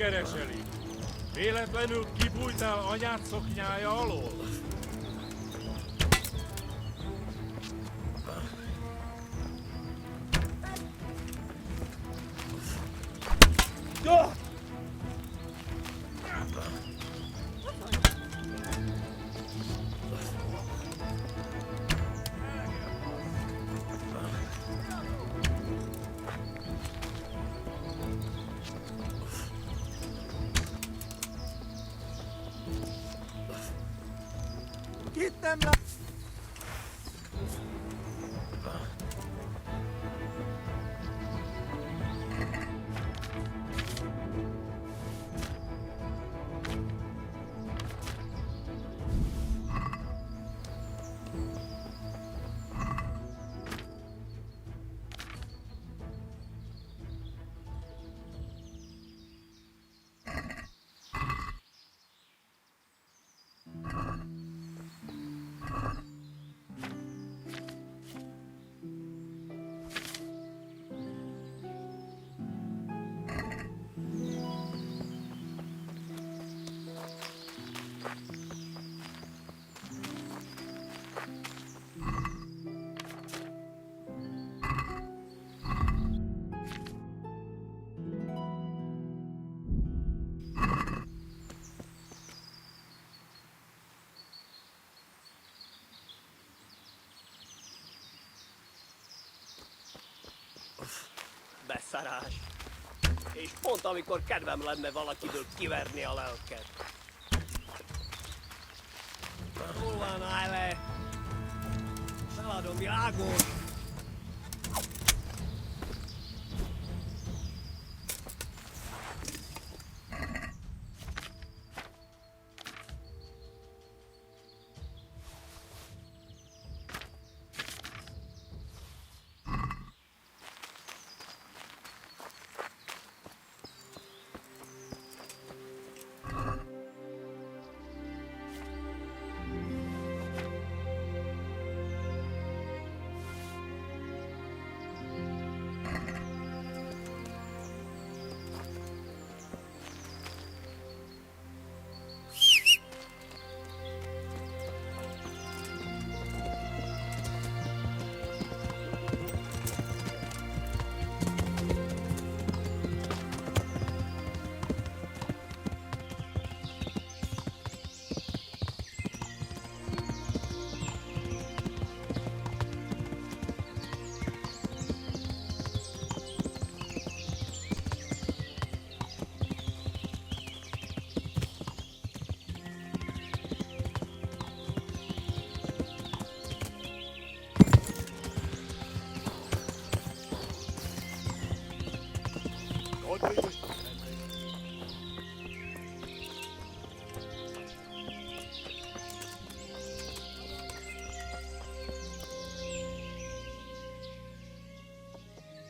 kereselik? Véletlenül kibújtál anyád szoknyája alól? Kittem le! Beszarás. És pont amikor kedvem lenne valakiből kiverni a lelket. Hol van, állj le? Feladom, világos!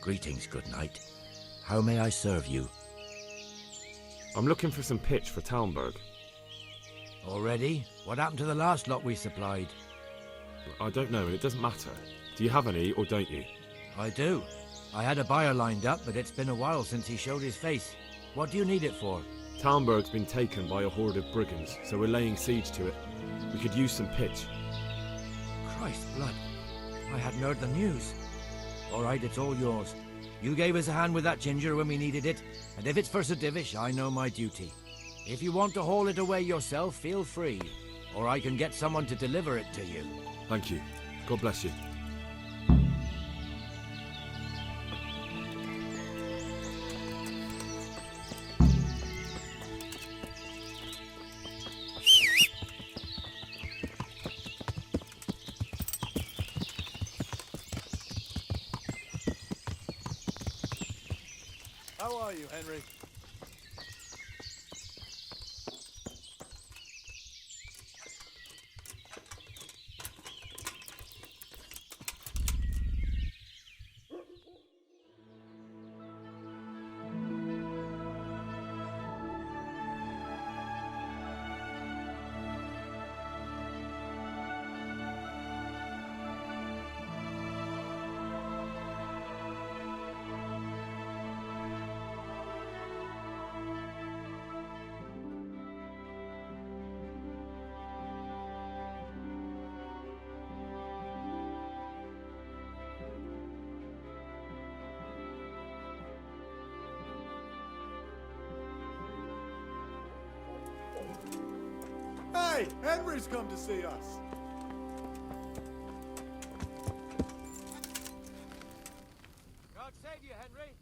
Greetings, good knight. How may I serve you? I'm looking for some pitch for Talmberg. Already? What happened to the last lot we supplied? I don't know, and it doesn't matter. Do you have any, or don't you? I do. I had a buyer lined up, but it's been a while since he showed his face. What do you need it for? Talmberg's been taken by a horde of brigands, so we're laying siege to it. We could use some pitch. Christ blood. I hadn't heard the news. All right, it's all yours. You gave us a hand with that ginger when we needed it, and if it's for Sir Divish, I know my duty. If you want to haul it away yourself, feel free, or I can get someone to deliver it to you. Thank you. God bless you. How are you, Henry? Hey, Henry's come to see us. God save you, Henry.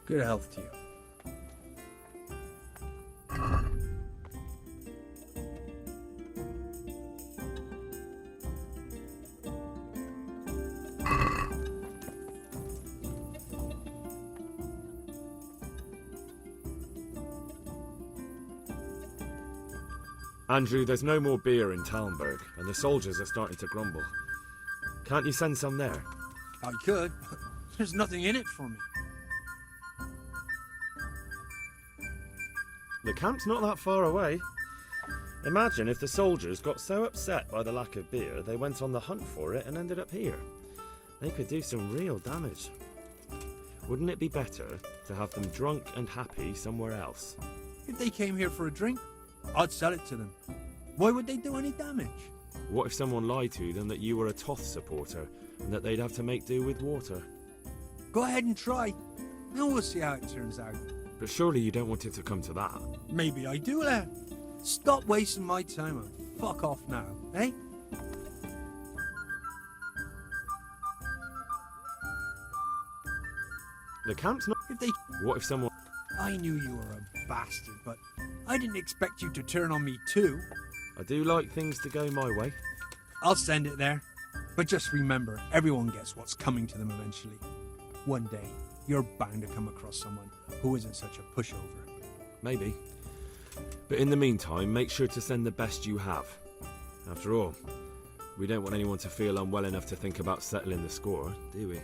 Good health to you. Andrew, there's no more beer in Talmberg, and the soldiers are starting to grumble. Can't you send some there? I could. There's nothing in it for me. The camp's not that far away. Imagine if the soldiers got so upset by the lack of beer, they went on the hunt for it and ended up here. They could do some real damage. Wouldn't it be better to have them drunk and happy somewhere else? If they came here for a drink, I'd sell it to them. Why would they do any damage? What if someone lied to them that you were a Toth supporter and that they'd have to make do with water? Go ahead and try, and we'll see how it turns out. But surely you don't want it to come to that. Maybe I do, lad. Stop wasting my time and fuck off now, eh? The camp's not... If they... What if someone... I knew you were a bastard, but I didn't expect you to turn on me too. I do like things to go my way. I'll send it there. But just remember, everyone gets what's coming to them eventually. One day, you're bound to come across someone who isn't such a pushover. Maybe. But in the meantime, make sure to send the best you have. After all, we don't want anyone to feel unwell enough to think about settling the score, do we?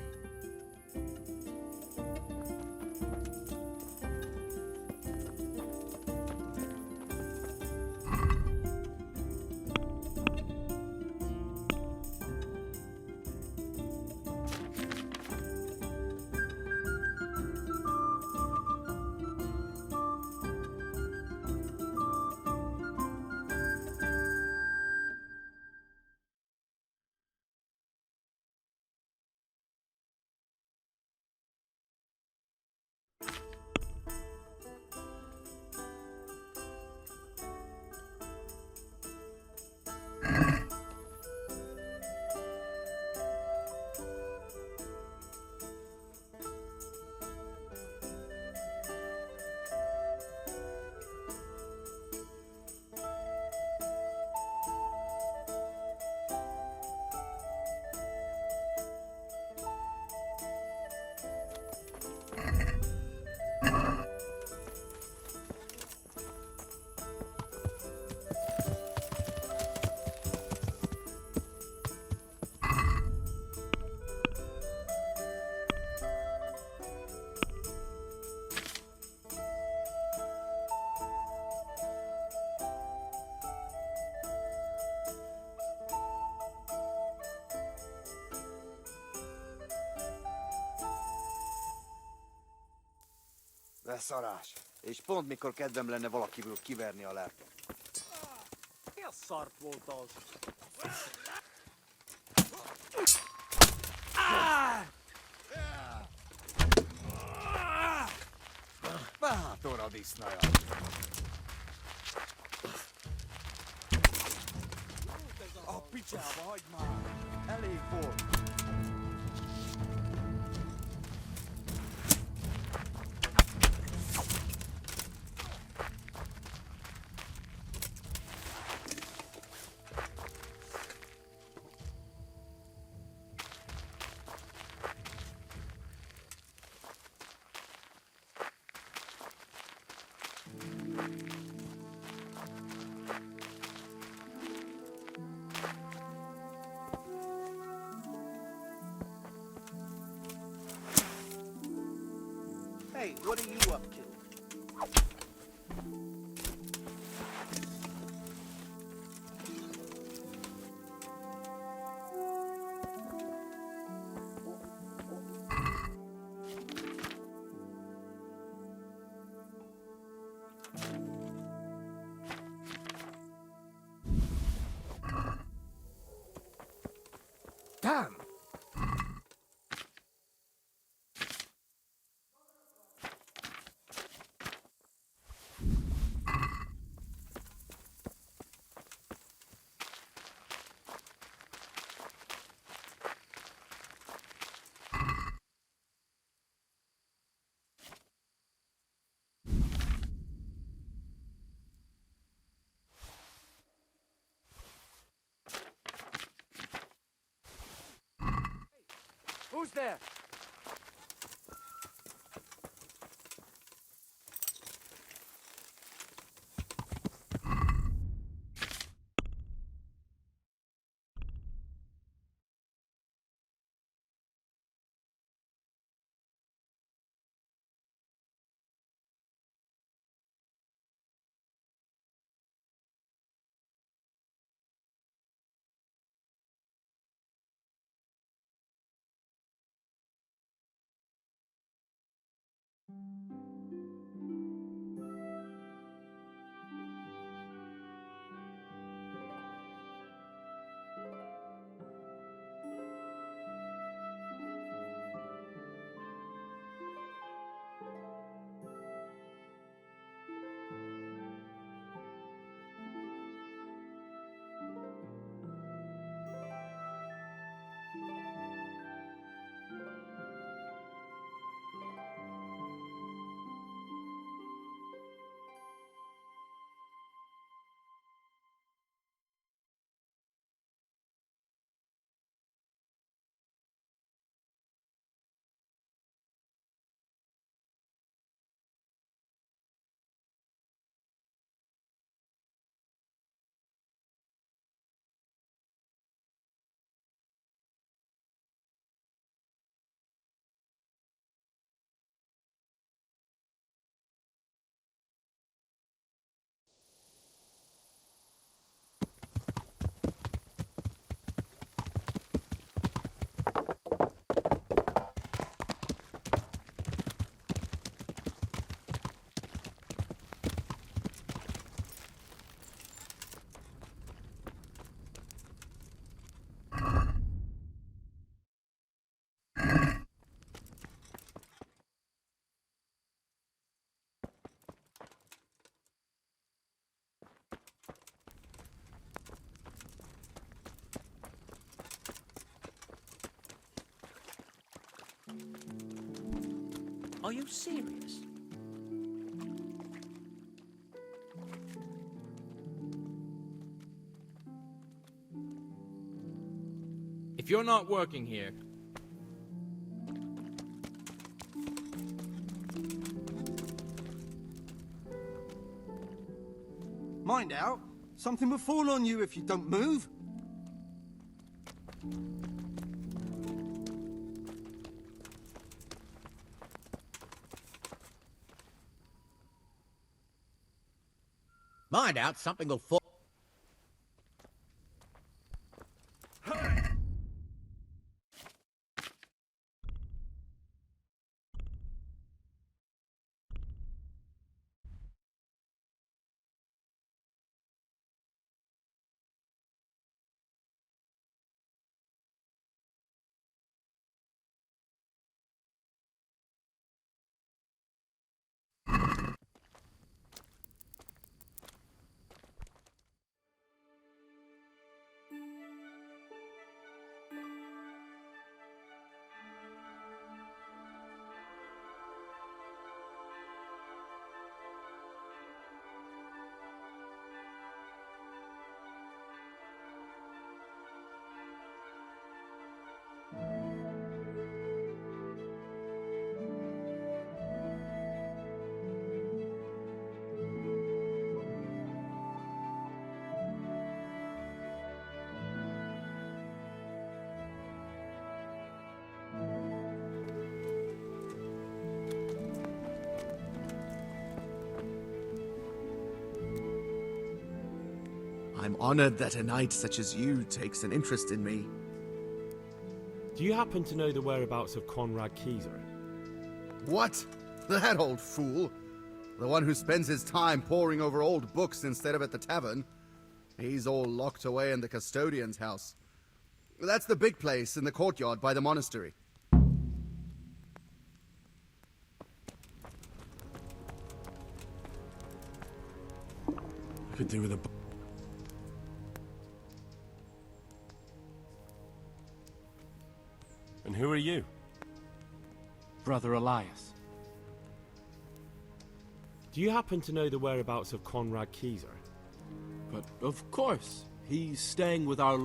That's all right. És pont mikor kedvem lenne valakiből kiverni a lelket. Mi a szart volt az? Bátor a disznaja. A picsába, hagyd már! Elég volt! Hey, what are you up to? Damn! Who's there? Are you serious? If you're not working here, Mind out. Something will fall on you if you don't move. Mind out, something will fall. I'm honored that a knight such as you takes an interest in me. Do you happen to know the whereabouts of Conrad Kizer? What? That old fool? The one who spends his time poring over old books instead of at the tavern? He's all locked away in the custodian's house. That's the big place in the courtyard by the monastery. I could do with a... And who are you? Brother Elias. Do you happen to know the whereabouts of Conrad Kizer? But of course, he's staying with our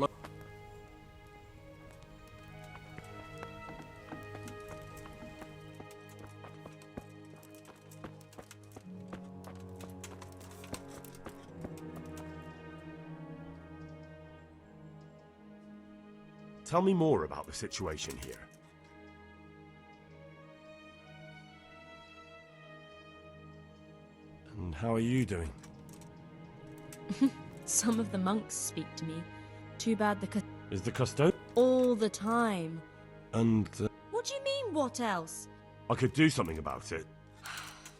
Tell me more about the situation here. And how are you doing? Some of the monks speak to me. Too bad Is the custodian? all the time. And What do you mean, what else? I could do something about it.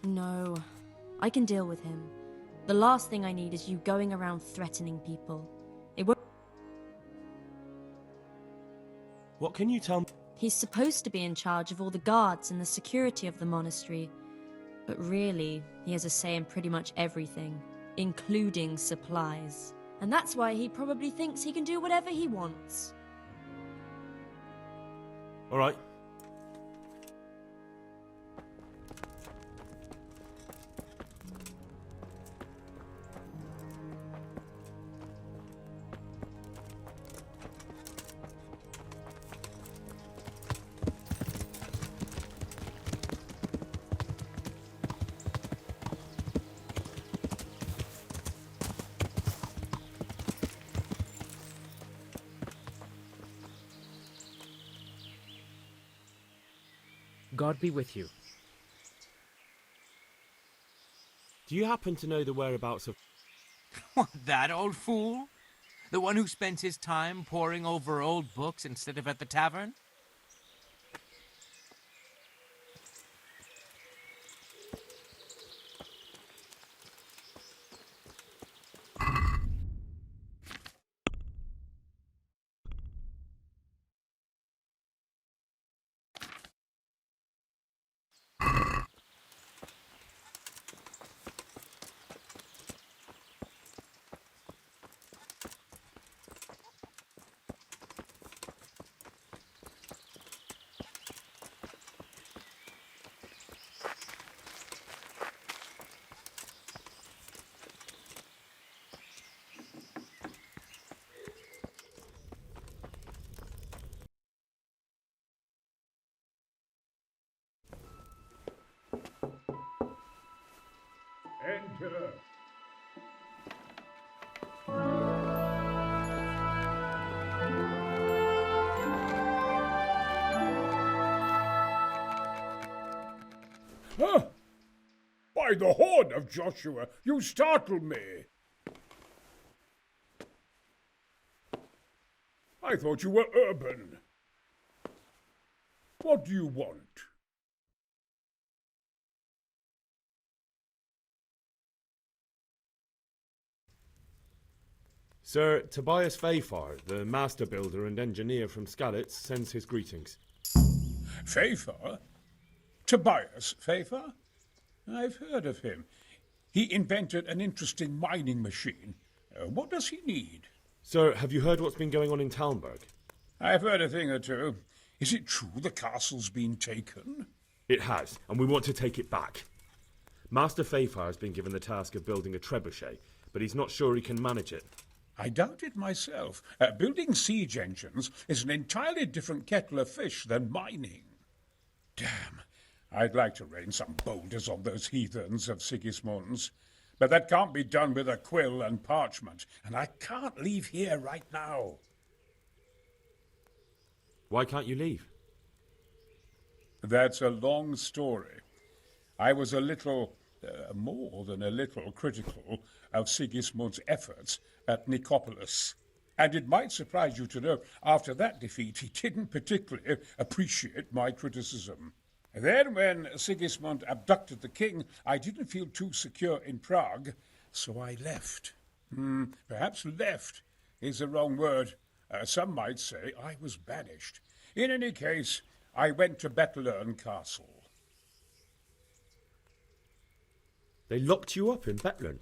No, I can deal with him. The last thing I need is you going around threatening people. It won't. What can you tell me? He's supposed to be in charge of all the guards and the security of the monastery. But really, he has a say in pretty much everything, including supplies. And that's why he probably thinks he can do whatever he wants. All right. God be with you. Do you happen to know the whereabouts of... What, that old fool? The one who spends his time poring over old books instead of at the tavern? Enter. Huh? By the horn of Joshua, you startled me. I thought you were urban. What do you want? Sir Tobias Fayfar, the master builder and engineer from Skalitz, sends his greetings. Fayfar? Tobias Fayfar? I've heard of him. He invented an interesting mining machine. What does he need? Sir, have you heard what's been going on in Talmberg? I've heard a thing or two. Is it true the castle's been taken? It has, and we want to take it back. Master Fayfar has been given the task of building a trebuchet, but he's not sure he can manage it. I doubt it myself. Building siege engines is an entirely different kettle of fish than mining. Damn, I'd like to rain some boulders on those heathens of Sigismund's. But that can't be done with a quill and parchment, and I can't leave here right now. Why can't you leave? That's a long story. I was a little, more than a little, critical of Sigismund's efforts at Nicopolis. And it might surprise you to know, after that defeat, he didn't particularly appreciate my criticism. Then, when Sigismund abducted the king, I didn't feel too secure in Prague, so I left. Perhaps left is the wrong word. Some might say I was banished. In any case, I went to Bettlern Castle. They locked you up in Bettlern?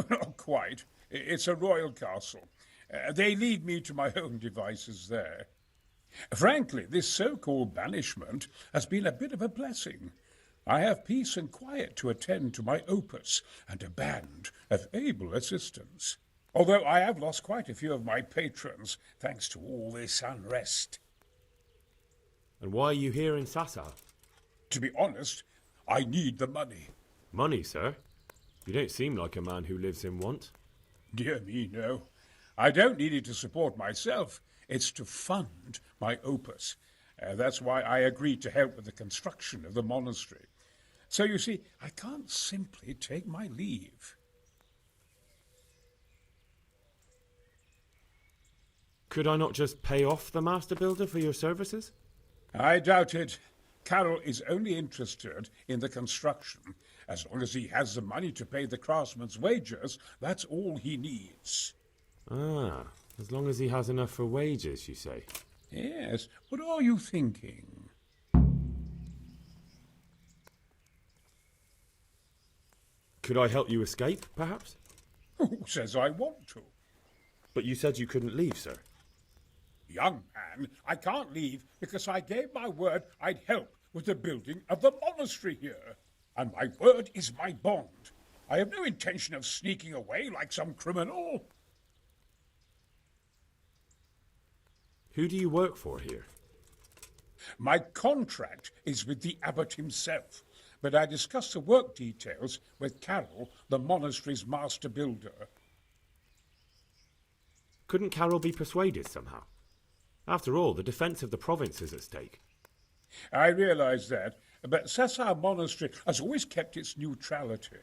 Not quite. It's a royal castle. They leave me to my own devices there. Frankly, this so-called banishment has been a bit of a blessing. I have peace and quiet to attend to my opus and a band of able assistants. Although I have lost quite a few of my patrons, thanks to all this unrest. And why are you here in Sassa? To be honest, I need the money. Money, sir? You don't seem like a man who lives in want. Dear me, no. I don't need it to support myself. It's to fund my opus. That's why I agreed to help with the construction of the monastery. So you see, I can't simply take my leave. Could I not just pay off the Master Builder for your services? I doubt it. Carol is only interested in the construction. As long as he has the money to pay the craftsman's wages, that's all he needs. Ah, as long as he has enough for wages, you say? Yes. What are you thinking? Could I help you escape, perhaps? Who says I want to? But you said you couldn't leave, sir. Young man, I can't leave because I gave my word I'd help with the building of the monastery here. And my word is my bond. I have no intention of sneaking away like some criminal. Who do you work for here? My contract is with the abbot himself, but I discussed the work details with Carol, the monastery's master builder. Couldn't Carol be persuaded somehow? After all, the defence of the province is at stake. I realise that, but Sassa Monastery has always kept its neutrality.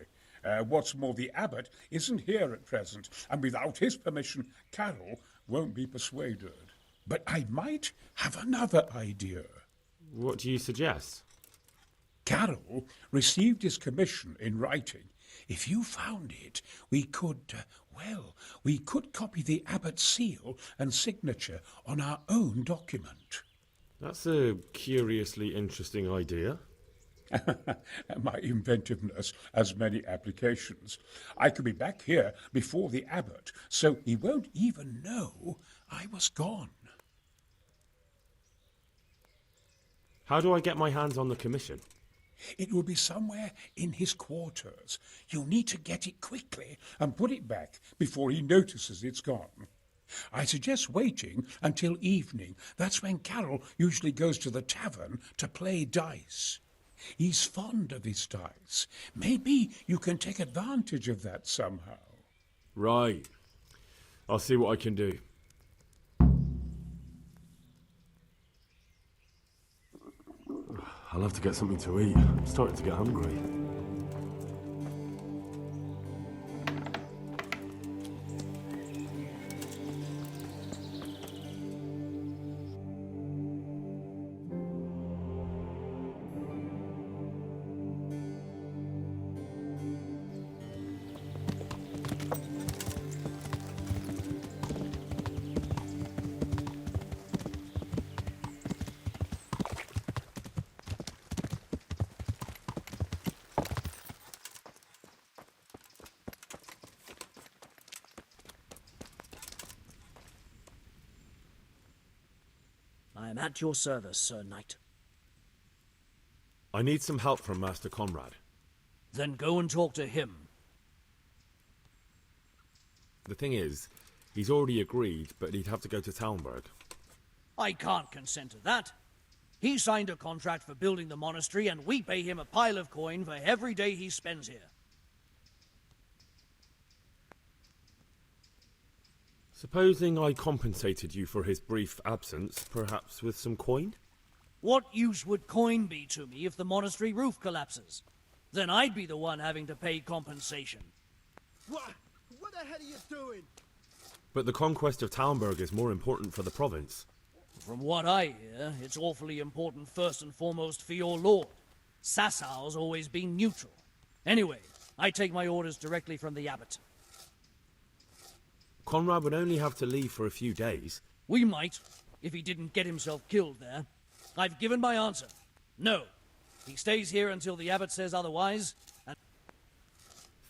What's more, the abbot isn't here at present, and without his permission, Carol won't be persuaded. But I might have another idea. What do you suggest? Carol received his commission in writing. If you found it, we could copy the abbot's seal and signature on our own document. That's a curiously interesting idea. My inventiveness has many applications. I could be back here before the abbot, so he won't even know I was gone. How do I get my hands on the commission? It will be somewhere in his quarters. You'll need to get it quickly and put it back before he notices it's gone. I suggest waiting until evening. That's when Carol usually goes to the tavern to play dice. He's fond of his dice. Maybe you can take advantage of that somehow. Right. I'll see what I can do. I'll have to get something to eat. I'm starting to get hungry. I am at your service, Sir Knight. I need some help from Master Conrad. Then go and talk to him. The thing is, he's already agreed, but he'd have to go to Talmberg. I can't consent to that. He signed a contract for building the monastery, and we pay him a pile of coin for every day he spends here. Supposing I compensated you for his brief absence, perhaps with some coin? What use would coin be to me if the monastery roof collapses? Then I'd be the one having to pay compensation. What the hell are you doing? But the conquest of Talmberg is more important for the province. From what I hear, it's awfully important first and foremost for your lord. Sassau's always been neutral. Anyway, I take my orders directly from the abbot. Conrad would only have to leave for a few days. We might, if he didn't get himself killed there. I've given my answer. No. He stays here until the abbot says otherwise, and...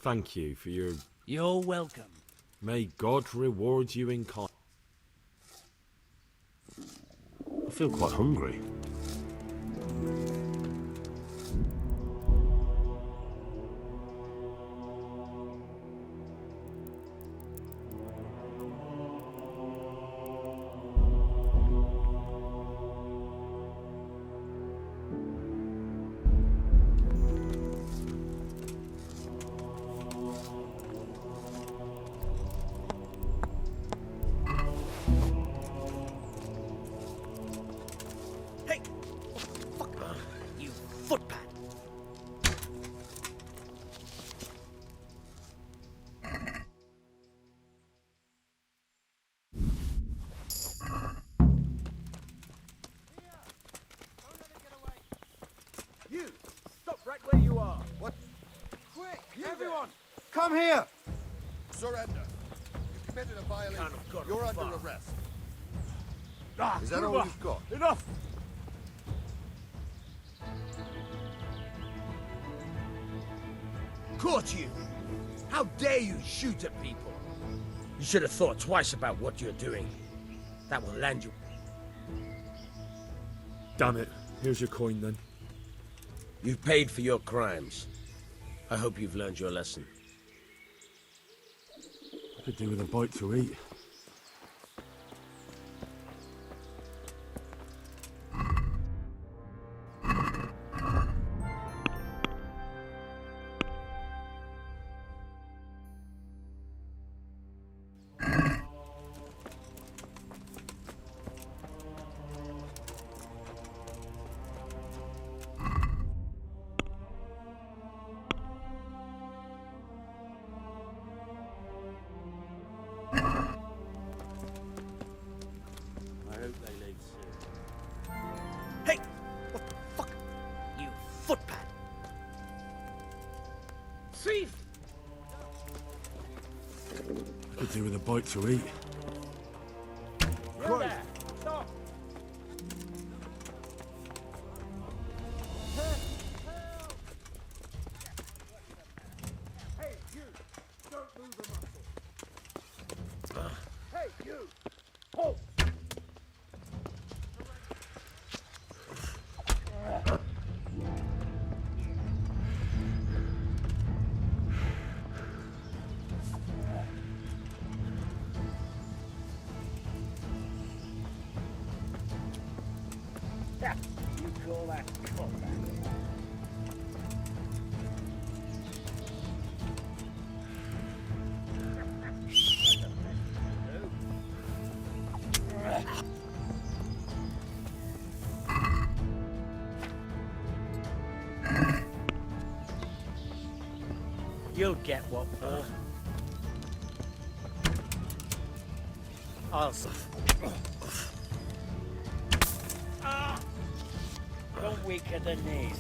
Thank you for your... You're welcome. May God reward you in kind. I feel quite hungry. You! Stop right where you are! What? Quick! Everyone! Come here! Surrender. You committed a violation. You're under arrest. Ah, Is that all you've got? Enough! Caught you! How dare you shoot at people? You should have thought twice about what you're doing. That will land you. Damn it. Here's your coin then. You've paid for your crimes. I hope you've learned your lesson. I could do with a bite to eat. Hey! What the fuck? You footpad! Thief! I could do with a bite to eat. You there! Stop! Hey, you! Don't move a muscle! Hey, you! Halt! You call that combat? You'll get what for. I'll... Don't weaken the knees.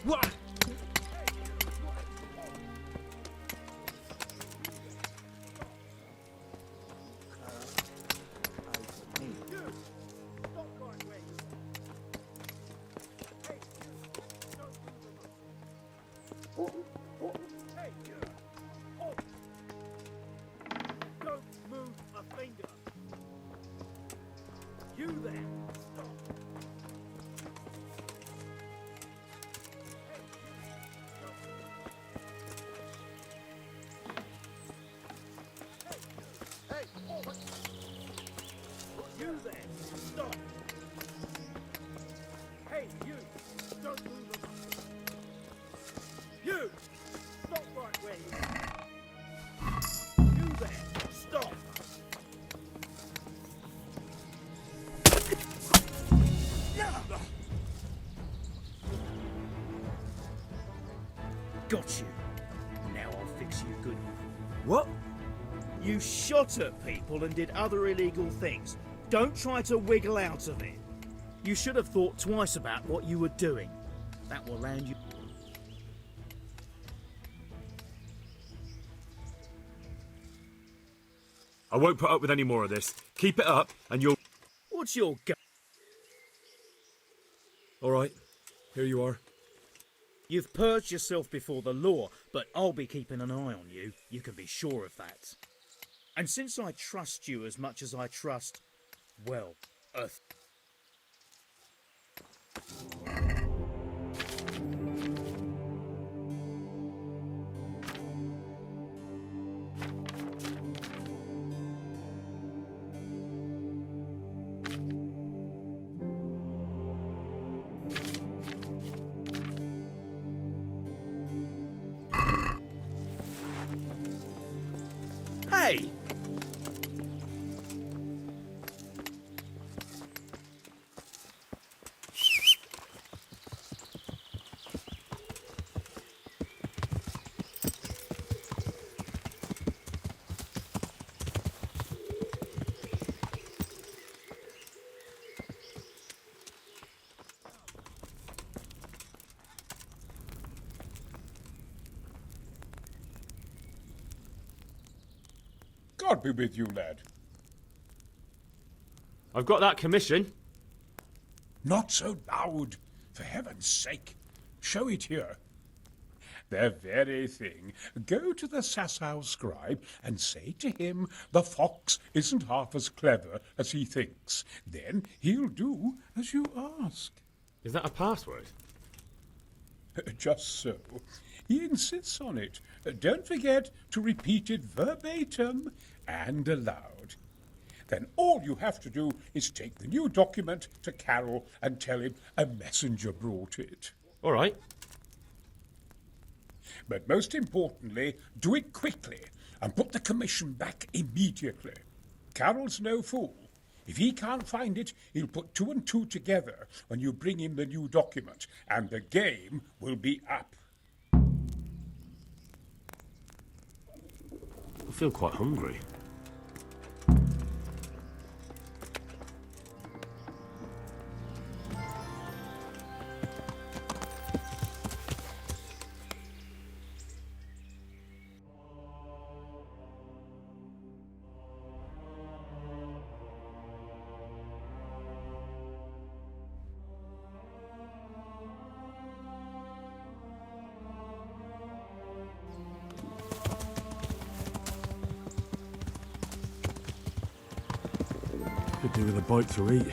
What? Don't move a finger. You there, stop. Hey, you there, stop. Hey, you, don't move a muscle. You, stop right where you are. You there, stop. Got you. Now I'll fix you good. What? You shot at people and did other illegal things. Don't try to wiggle out of it. You should have thought twice about what you were doing. That will land you. I won't put up with any more of this. Keep it up and you'll... What's your go? Alright, here you are. You've purged yourself before the law, but I'll be keeping an eye on you. You can be sure of that. And since I trust you as much as I trust, well, Earth. Hey! God be with you, lad. I've got that commission. Not so loud, for heaven's sake. Show it here. The very thing. Go to the Sasau scribe and say to him the fox isn't half as clever as he thinks. Then he'll do as you ask. Is that a password? Just so. He insists on it. Don't forget to repeat it verbatim and aloud. Then all you have to do is take the new document to Carol and tell him a messenger brought it. All right. But most importantly, do it quickly and put the commission back immediately. Carol's no fool. If he can't find it, he'll put 2 and 2 together when you bring him the new document, and the game will be up. I feel quite hungry. Could do with a bite to eat.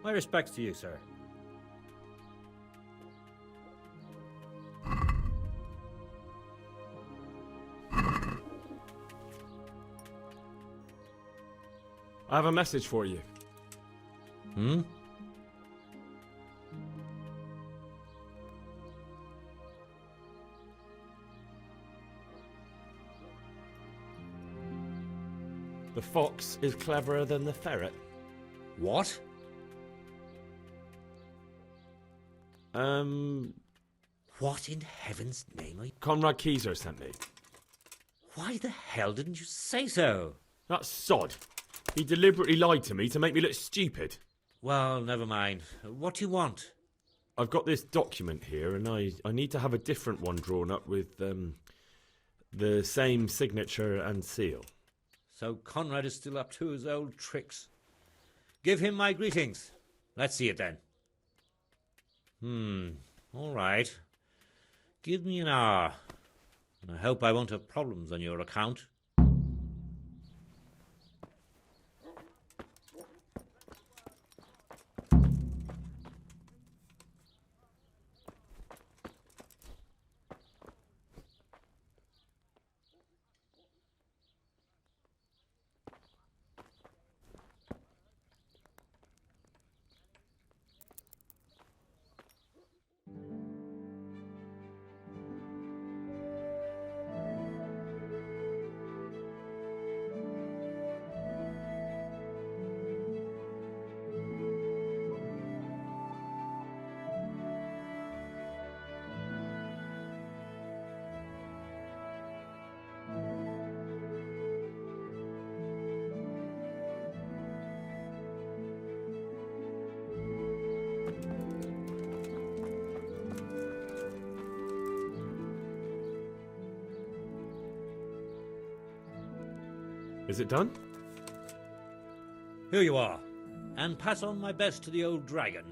My respects to you, sir. I have a message for you. Hmm? The fox is cleverer than the ferret. What? What in heaven's name are you... Conrad Kizer sent me. Why the hell didn't you say so? That sod. He deliberately lied to me to make me look stupid. Well, never mind. What do you want? I've got this document here, and I need to have a different one drawn up with the same signature and seal. So Conrad is still up to his old tricks. Give him my greetings. Let's see it then. All right. Give me an hour. And I hope I won't have problems on your account. Is it done? Here you are. And pass on my best to the old dragon.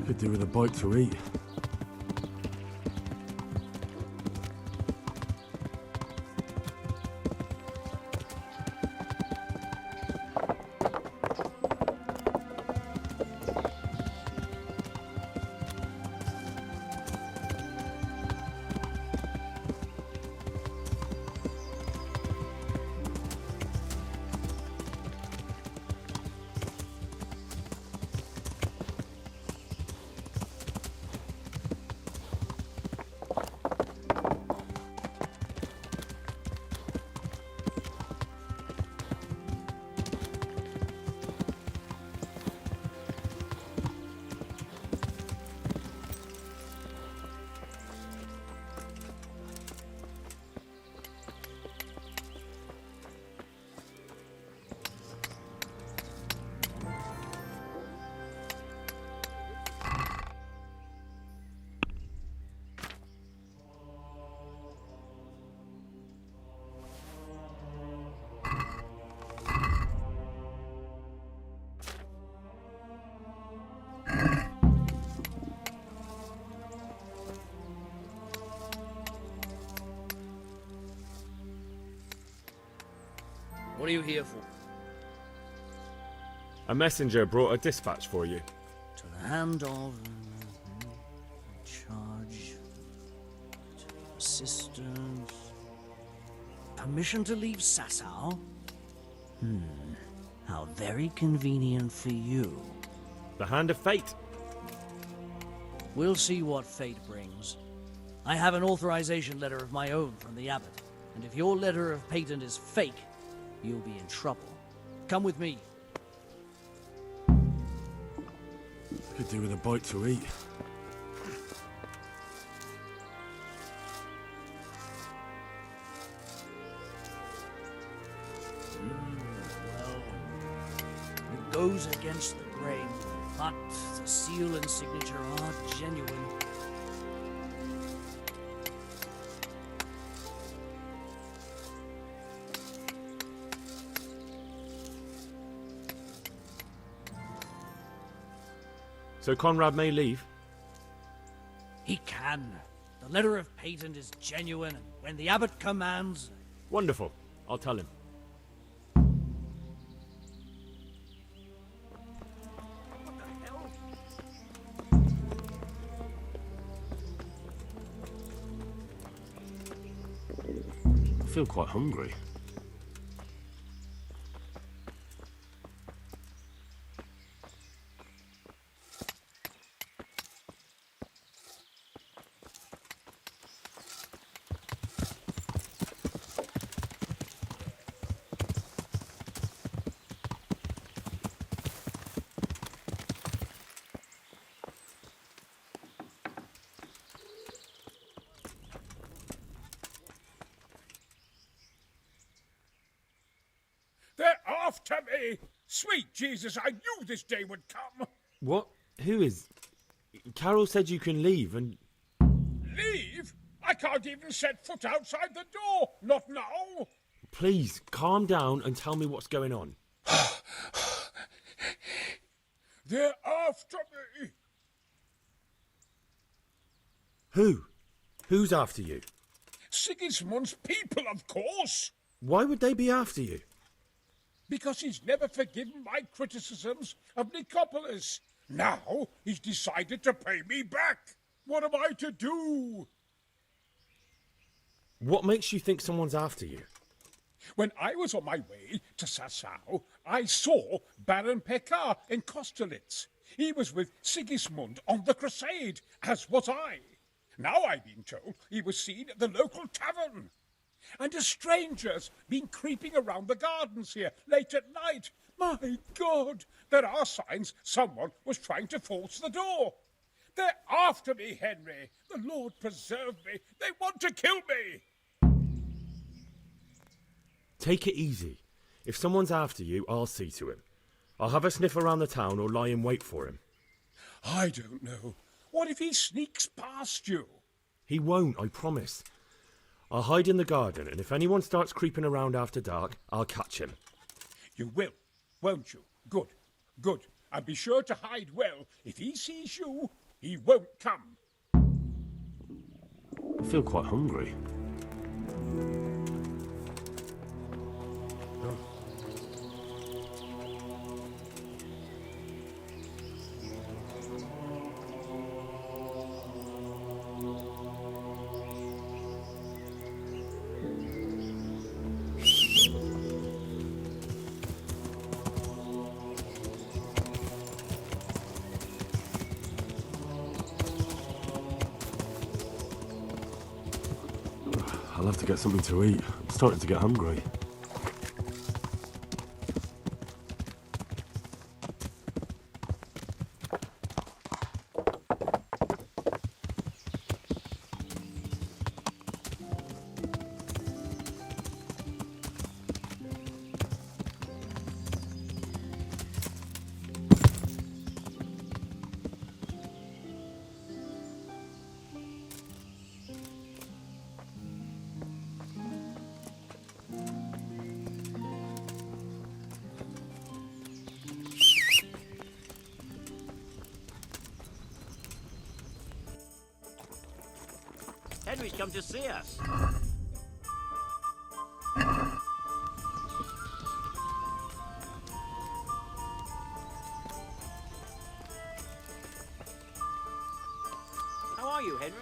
Could do with a bite to eat. What are you here for? A messenger brought a dispatch for you. To the hand of... charge... assistance... Permission to leave Sasau? How very convenient for you. The hand of fate. We'll see what fate brings. I have an authorization letter of my own from the abbot, and if your letter of patent is fake, you'll be in trouble. Come with me. Could do with a bite to eat. Well, it goes against the grain, but the seal and signature are genuine. So Conrad may leave? He can. The letter of patent is genuine, and when the abbot commands... Wonderful. I'll tell him. I feel quite hungry. They're after me! Sweet Jesus, I knew this day would come! What? Who is... Carol said you can leave and... Leave? I can't even set foot outside the door! Not now! Please, calm down and tell me what's going on. They're after me! Who? Who's after you? Sigismund's people, of course! Why would they be after you? Because he's never forgiven my criticisms of Nicopolis. Now he's decided to pay me back. What am I to do? What makes you think someone's after you? When I was on my way to Sassau, I saw Baron Pekar in Kostelitz. He was with Sigismund on the crusade, as was I. Now I've been told he was seen at the local tavern. And a stranger's been creeping around the gardens here late at night. My God, there are signs someone was trying to force the door. They're after me, Henry. The Lord preserve me. They want to kill me. Take it easy. If someone's after you, I'll see to him. I'll have a sniff around the town or lie in wait for him. I don't know. What if he sneaks past you? He won't, I promise. I'll hide in the garden, and if anyone starts creeping around after dark, I'll catch him. You will, won't you? Good, good. And be sure to hide well. If he sees you, he won't come. I feel quite hungry. I'll have to get something to eat. I'm starting to get hungry. Henry's come to see us. How are you, Henry?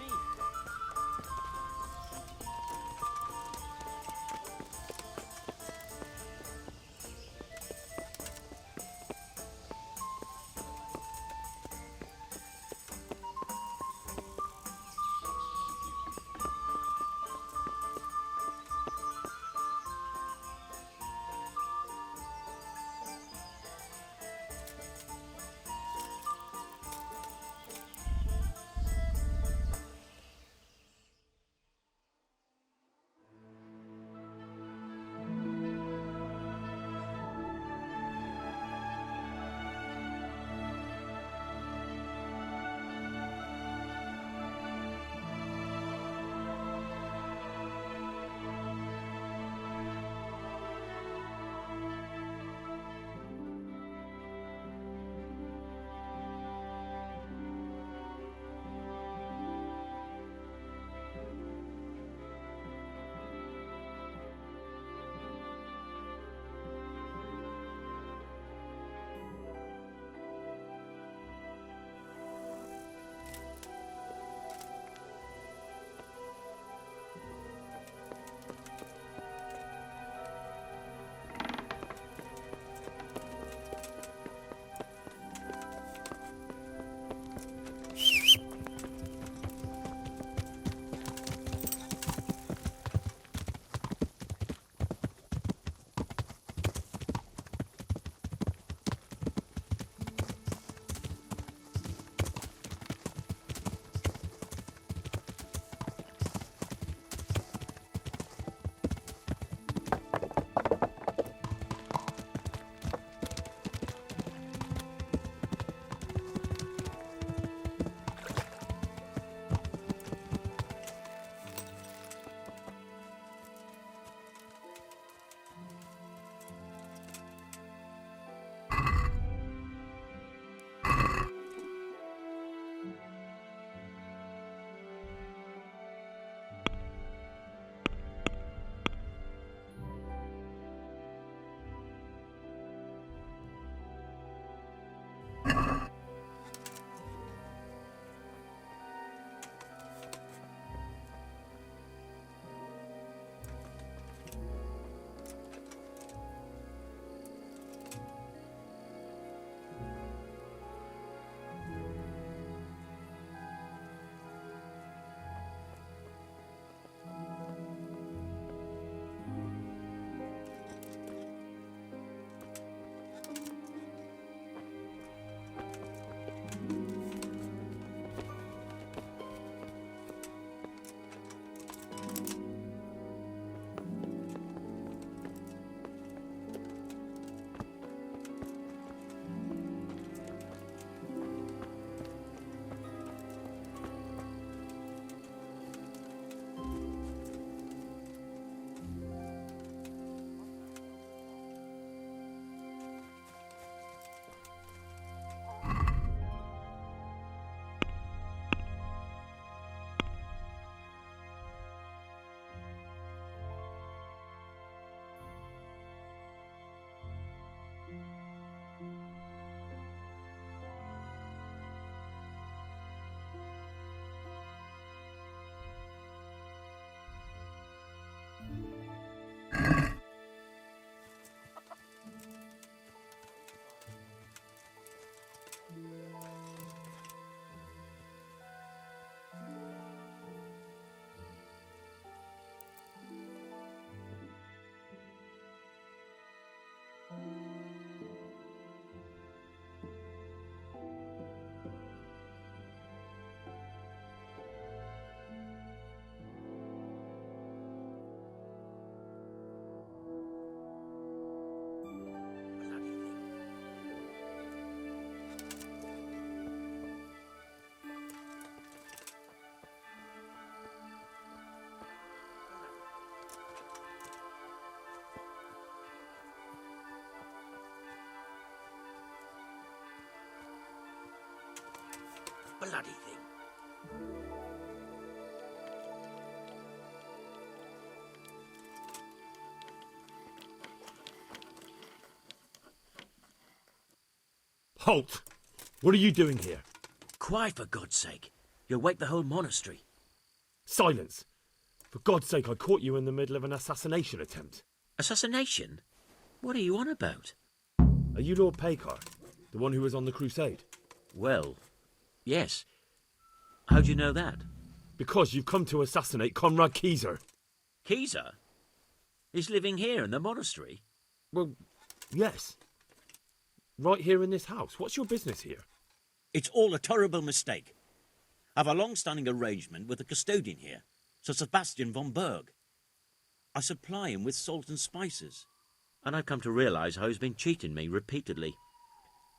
bloody thing. Halt! What are you doing here? Quiet, for God's sake. You'll wake the whole monastery. Silence! For God's sake, I caught you in the middle of an assassination attempt. Assassination? What are you on about? Are you Lord Pekar, the one who was on the crusade? Well, yes. How do you know that? Because you've come to assassinate Conrad Kizer. Kizer? He's living here in the monastery? Well, yes. Right here in this house. What's your business here? It's all a terrible mistake. I've a long-standing arrangement with the custodian here, Sir Sebastian von Berg. I supply him with salt and spices, and I've come to realise how he's been cheating me repeatedly.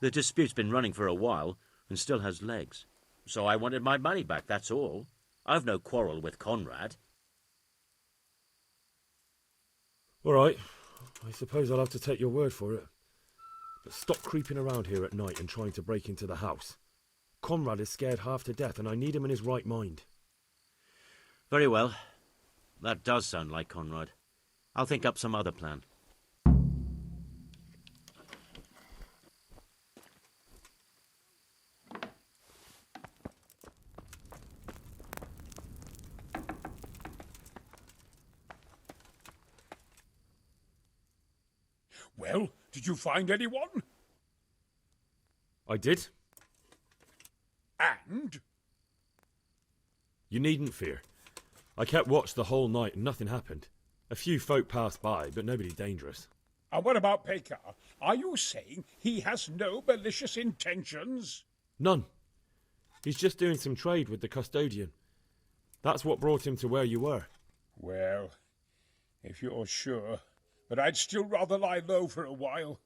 The dispute's been running for a while and still has legs. So I wanted my money back, that's all. I've no quarrel with Conrad. All right. I suppose I'll have to take your word for it. But stop creeping around here at night and trying to break into the house. Conrad is scared half to death and I need him in his right mind. Very well. That does sound like Conrad. I'll think up some other plan. Well, did you find anyone? I did. And? You needn't fear. I kept watch the whole night and nothing happened. A few folk passed by, but nobody dangerous. And what about Pekar? Are you saying he has no malicious intentions? None. He's just doing some trade with the custodian. That's what brought him to where you were. Well, if you're sure, but I'd still rather lie low for a while.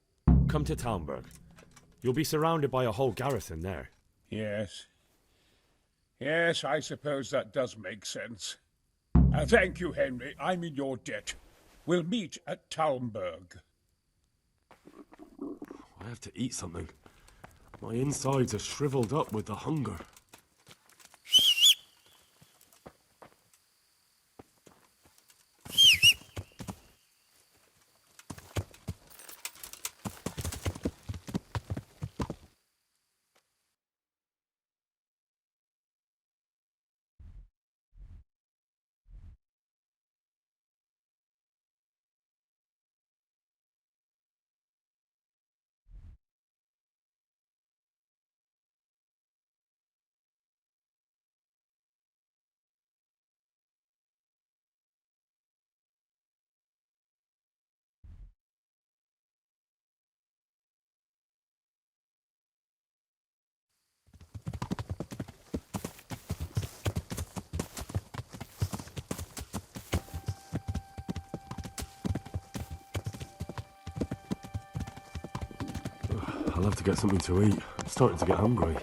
Come to Talmberg. You'll be surrounded by a whole garrison there. Yes. Yes, I suppose that does make sense. Thank you, Henry. I'm in your debt. We'll meet at Talmberg. I have to eat something. My insides are shriveled up with the hunger. I'll have to get something to eat. I'm starting to get hungry.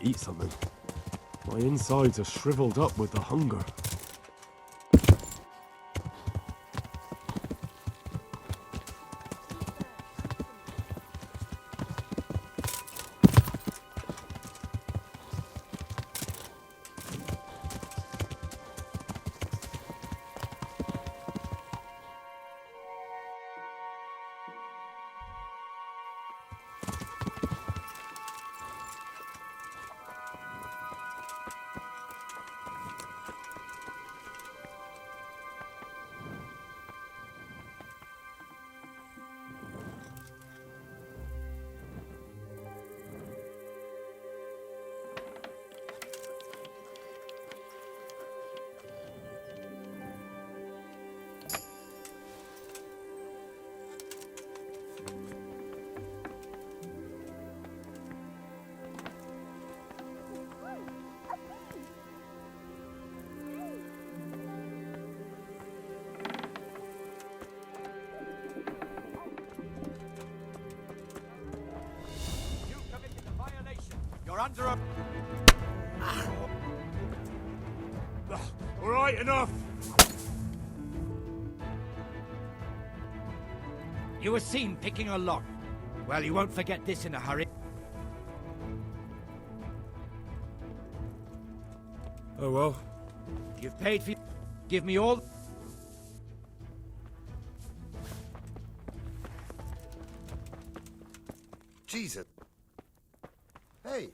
Eat something. My insides are shriveled up with the hunger. We're under a... All right, enough. You were seen picking a lock. Well, you won't forget this in a hurry. Oh well. You've paid for... Give me all... Jesus. Hey.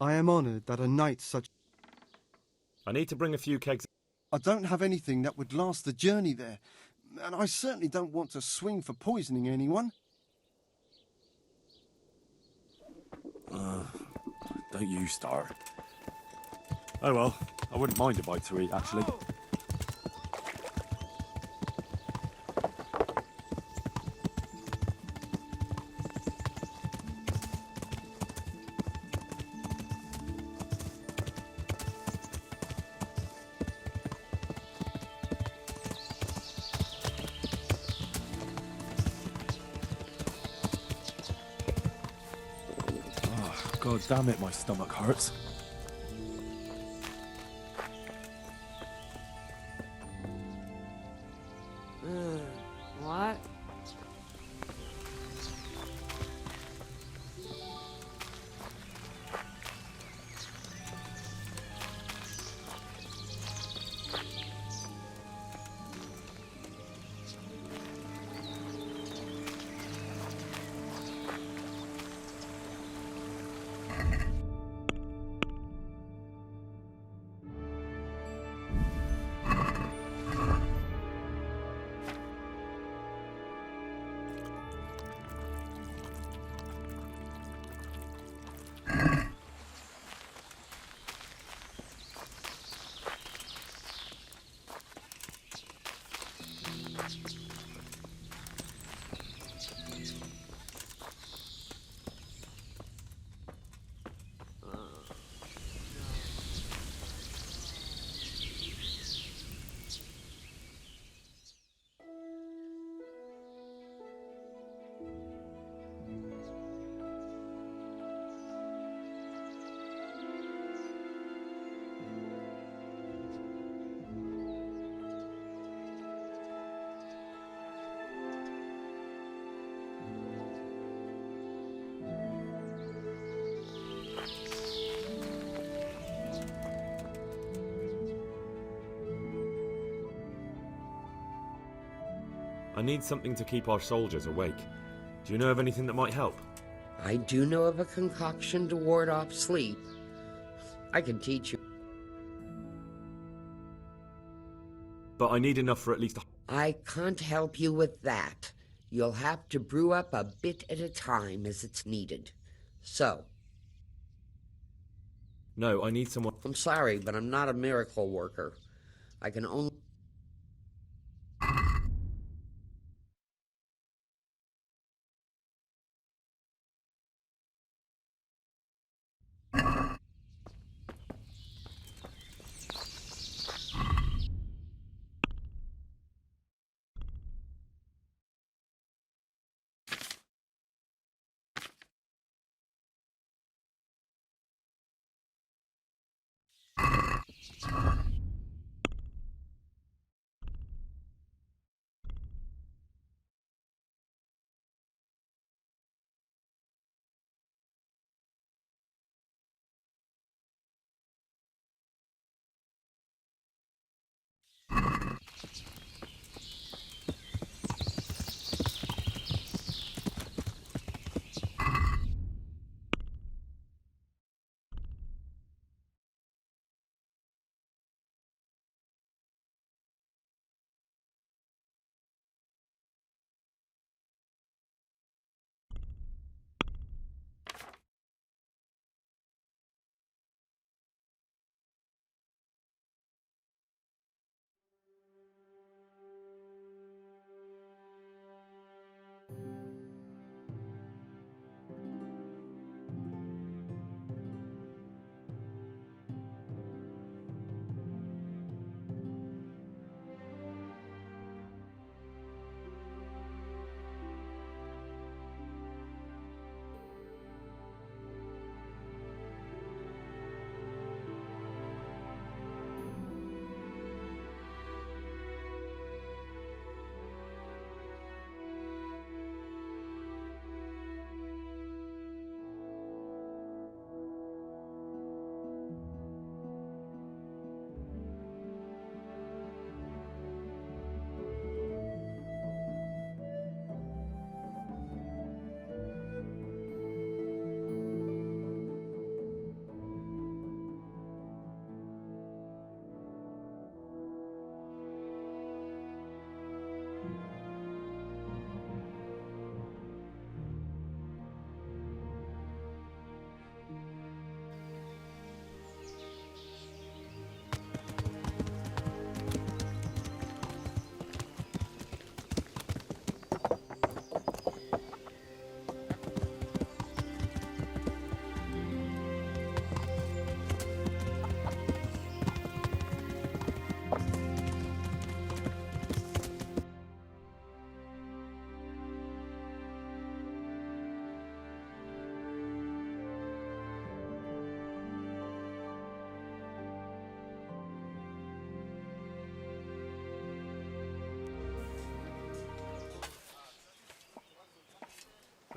I am honored that a night such... I need to bring a few kegs. I don't have anything that would last the journey there, and I certainly don't want to swing for poisoning anyone. Don't you start. Oh well, I wouldn't mind a bite to eat, actually. God damn it, my stomach hurts. What? I need something to keep our soldiers awake. Do you know of anything that might help? I do know of a concoction to ward off sleep. I can teach you. But I need enough for at least a... I can't help you with that. You'll have to brew up a bit at a time as it's needed. So. No, I need someone... I'm sorry, but I'm not a miracle worker. I can only...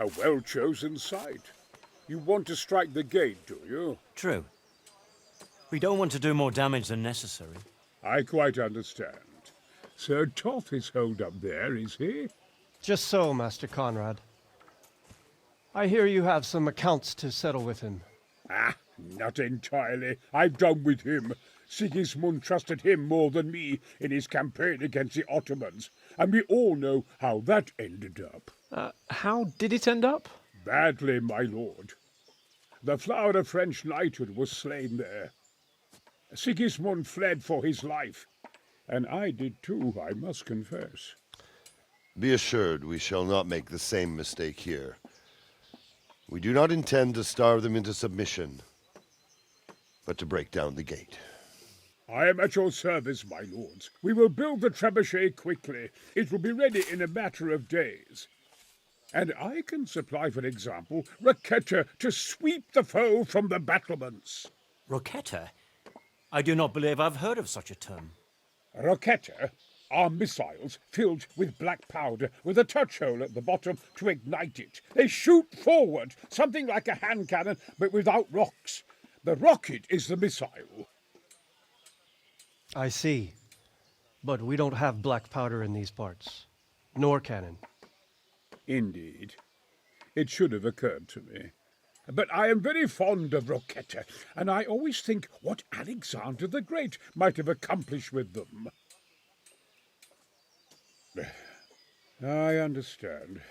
A well-chosen site. You want to strike the gate, do you? True. We don't want to do more damage than necessary. I quite understand. Sir Toth is holed up there, is he? Just so, Master Conrad. I hear you have some accounts to settle with him. Ah, not entirely. I've done with him. Sigismund trusted him more than me in his campaign against the Ottomans, and we all know how that ended up. How did it end up? Badly, my lord. The flower of French knighthood was slain there. Sigismund fled for his life, and I did too, I must confess. Be assured we shall not make the same mistake here. We do not intend to starve them into submission, but to break down the gate. I am at your service, my lords. We will build the trebuchet quickly. It will be ready in a matter of days. And I can supply, for example, Roquetta to sweep the foe from the battlements. Roquetta? I do not believe I've heard of such a term. Roquetta are missiles filled with black powder with a touch hole at the bottom to ignite it. They shoot forward, something like a hand cannon, but without rocks. The rocket is the missile. I see. But we don't have black powder in these parts. Nor cannon. Indeed. It should have occurred to me. But I am very fond of Roquetta, and I always think what Alexander the Great might have accomplished with them. I understand.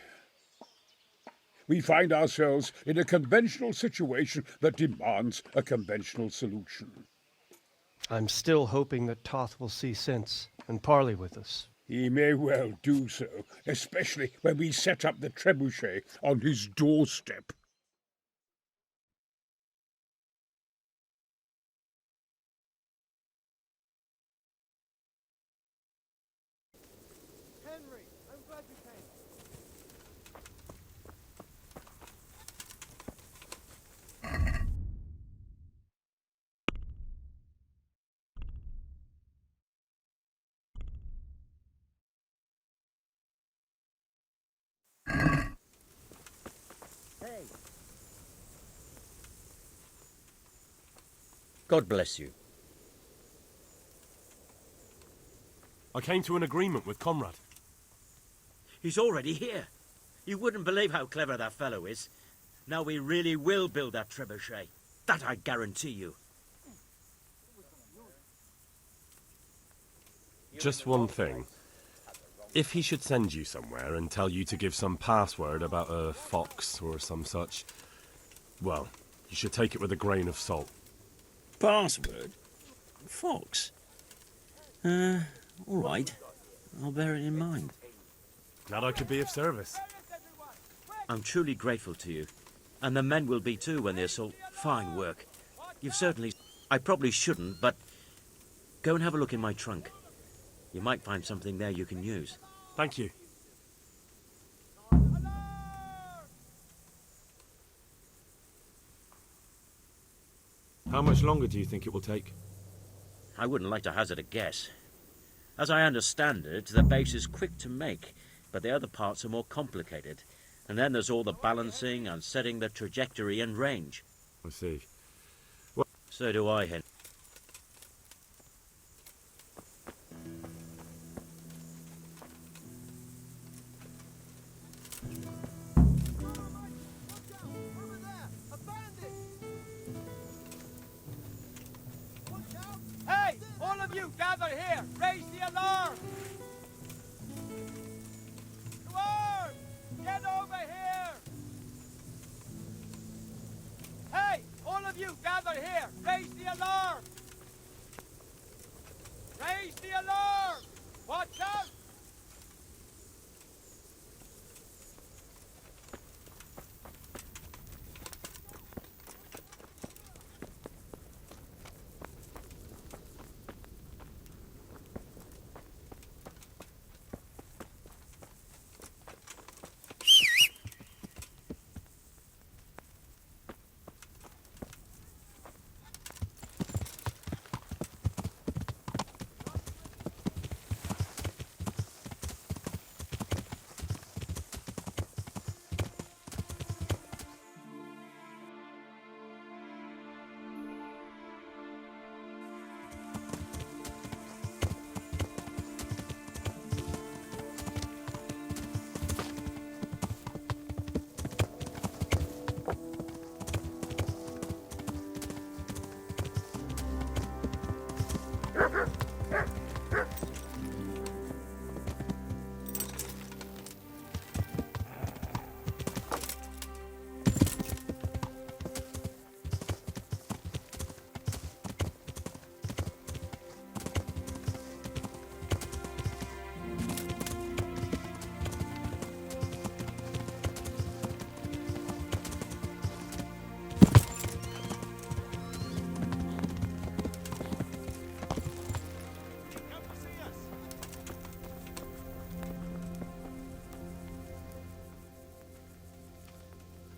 We find ourselves in a conventional situation that demands a conventional solution. I'm still hoping that Toth will see sense and parley with us. He may well do so, especially when we set up the trebuchet on his doorstep. Henry, I'm glad you came. Hey. God bless you. I came to an agreement with Conrad. He's already here. You wouldn't believe how clever that fellow is. Now we really will build that trebuchet. That I guarantee you. Just one thing. If he should send you somewhere and tell you to give some password about a fox or some such, well, you should take it with a grain of salt. Password? Fox? All right. I'll bear it in mind. Glad I could be of service. I'm truly grateful to you. And the men will be too when the assault... Fine work. You've certainly... I probably shouldn't, but... Go and have a look in my trunk. You might find something there you can use. Thank you. How much longer do you think it will take? I wouldn't like to hazard a guess. As I understand it, the base is quick to make, but the other parts are more complicated. And then there's all the balancing and setting the trajectory and range. I see. Well, so do I, Hen. Hey, all of you gather here. Raise the alarm. Dwarves, get over here. Hey, all of you gather here. Raise the alarm. Raise the alarm. Watch out.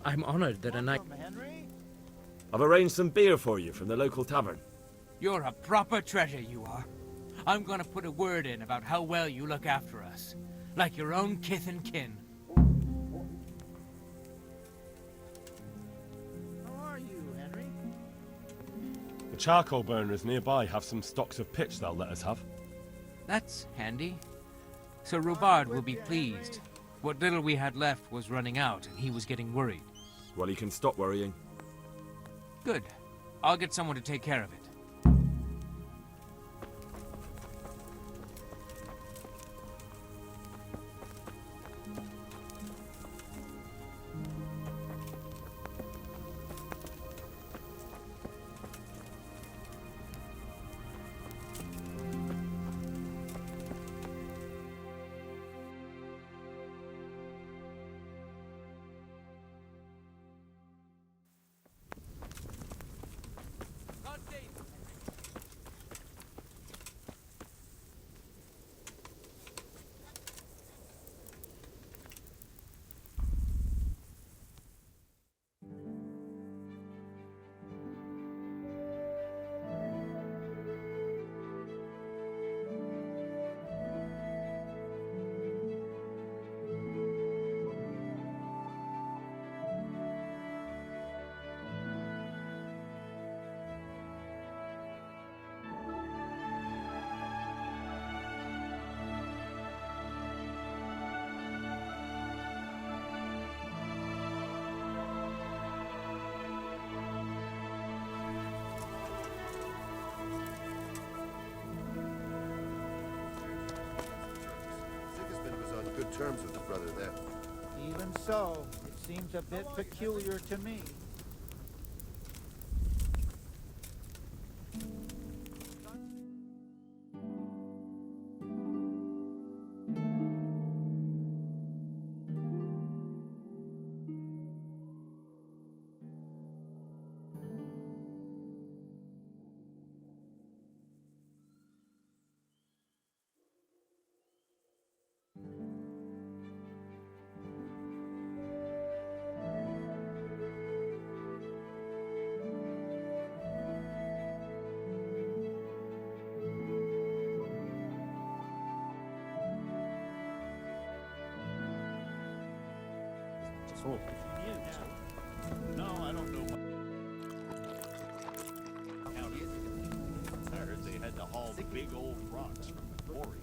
I'm honored that a knight... I've arranged some beer for you from the local tavern. You're a proper treasure, you are. I'm gonna put a word in about how well you look after us. Like your own kith and kin. How are you, Henry? The charcoal burners nearby have some stocks of pitch they'll let us have. That's handy. Sir Robard will be pleased. What little we had left was running out, and he was getting worried. Well, he can stop worrying. Good. I'll get someone to take care of it. Sigismund was on good terms with his brother then. Even so, it seems a bit peculiar to me. Oh. No, I don't know. I heard they had to haul big old rocks from the quarry.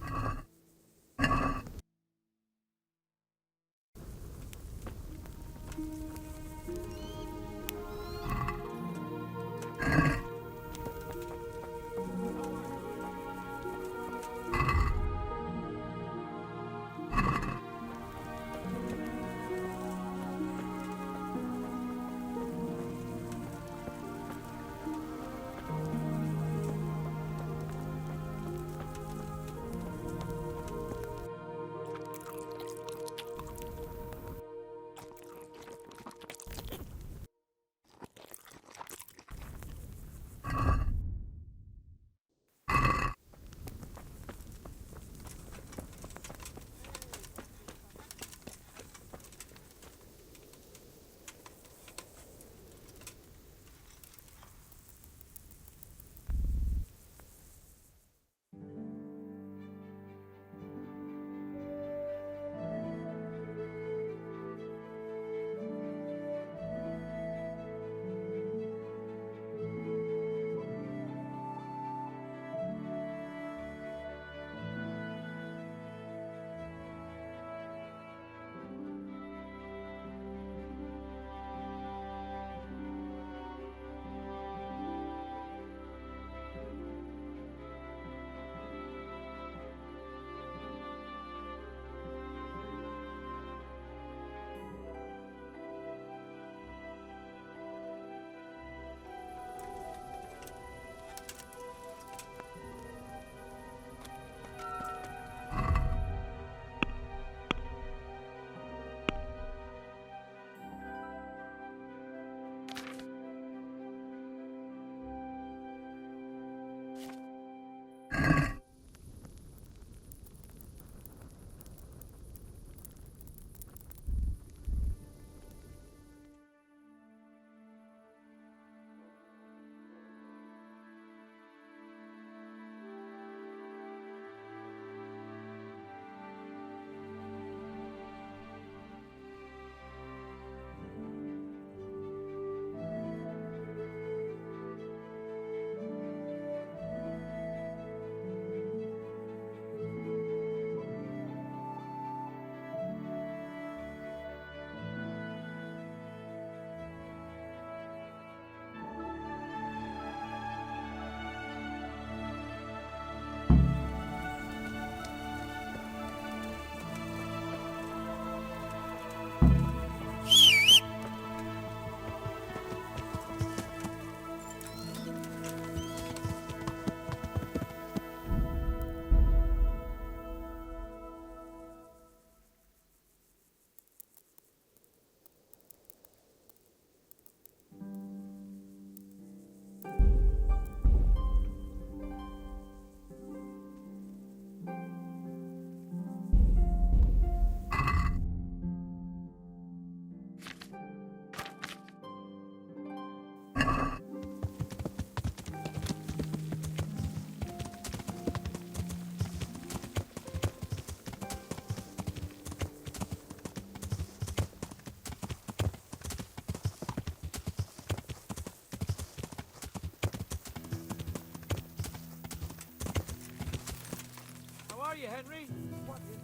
Henry? What is it?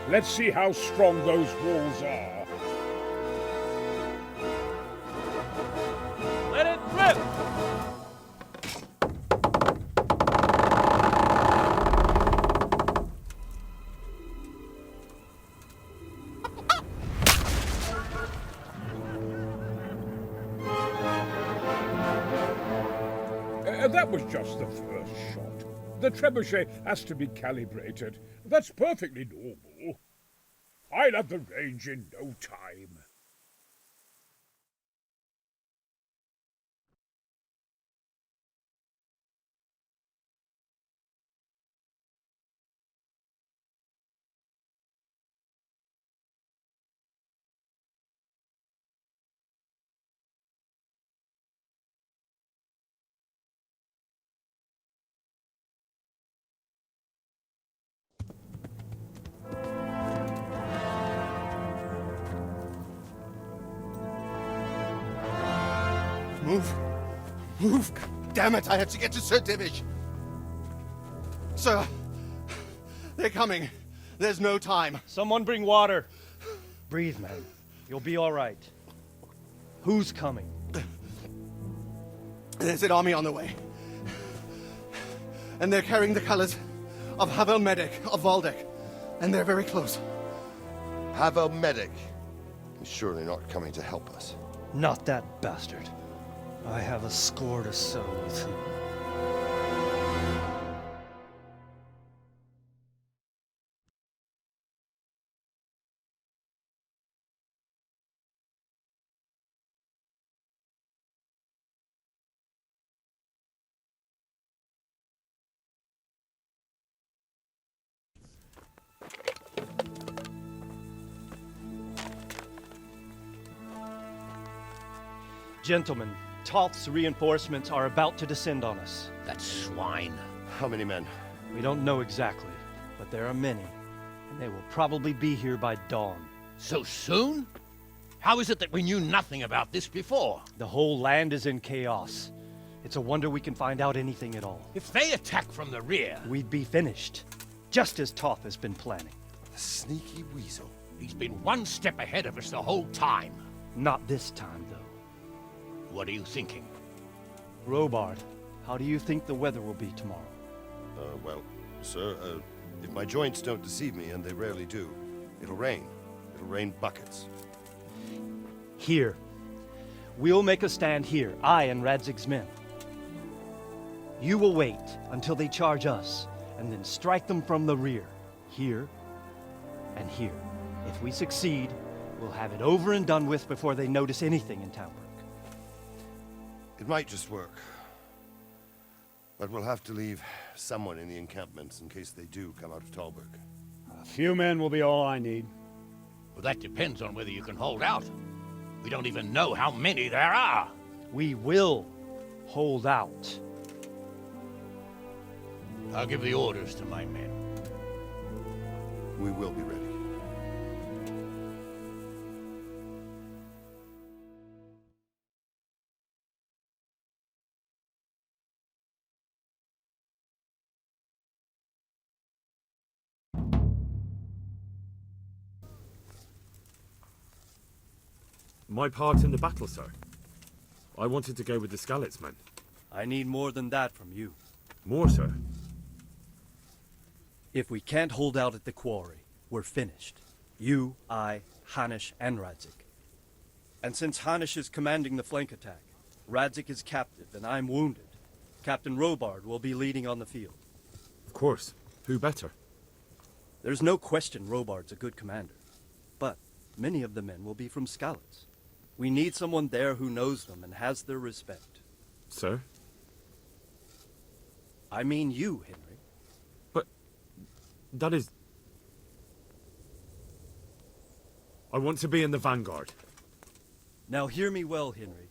Let's see how strong those walls are. Let it rip! That was just the first shot. The trebuchet has to be calibrated. That's perfectly normal. I'll have the range in no time. Move. Move. Damn it, I have to get to Sir Divish. Sir, they're coming. There's no time. Someone bring water. Breathe, man. You'll be all right. Who's coming? There's an army on the way. And they're carrying the colors of Havel Medic of Valdek. And they're very close. Havel Medic? He's surely not coming to help us. Not that bastard. I have a score to settle with him. Gentlemen, Toth's reinforcements are about to descend on us. That swine. How many men? We don't know exactly, but there are many, and they will probably be here by dawn. So soon? How is it that we knew nothing about this before? The whole land is in chaos. It's a wonder we can find out anything at all. If they attack from the rear... we'd be finished, just as Toth has been planning. The sneaky weasel. He's been one step ahead of us the whole time. Not this time, though. What are you thinking? Robard, how do you think the weather will be tomorrow? Well, sir, if my joints don't deceive me, and they rarely do, it'll rain. It'll rain buckets. Here. We'll make a stand here, I and Radzig's men. You will wait until they charge us, and then strike them from the rear. Here and here. If we succeed, we'll have it over and done with before they notice anything in Townburg. It might just work. But we'll have to leave someone in the encampments in case they do come out of Talberg. A few men will be all I need. Well, that depends on whether you can hold out. We don't even know how many there are. We will hold out. I'll give the orders to my men. We will be ready. My part in the battle, sir. I wanted to go with the Skalitz men. I need more than that from you. More, sir? If we can't hold out at the quarry, we're finished. You, I, Hanish, and Radzik. And since Hanish is commanding the flank attack, Radzik is captive and I'm wounded, Captain Robard will be leading on the field. Of course. Who better? There's no question Robard's a good commander, but many of the men will be from Skalitz. We need someone there who knows them and has their respect. Sir? I mean you, Henry. But that is... I want to be in the vanguard. Now hear me well, Henry.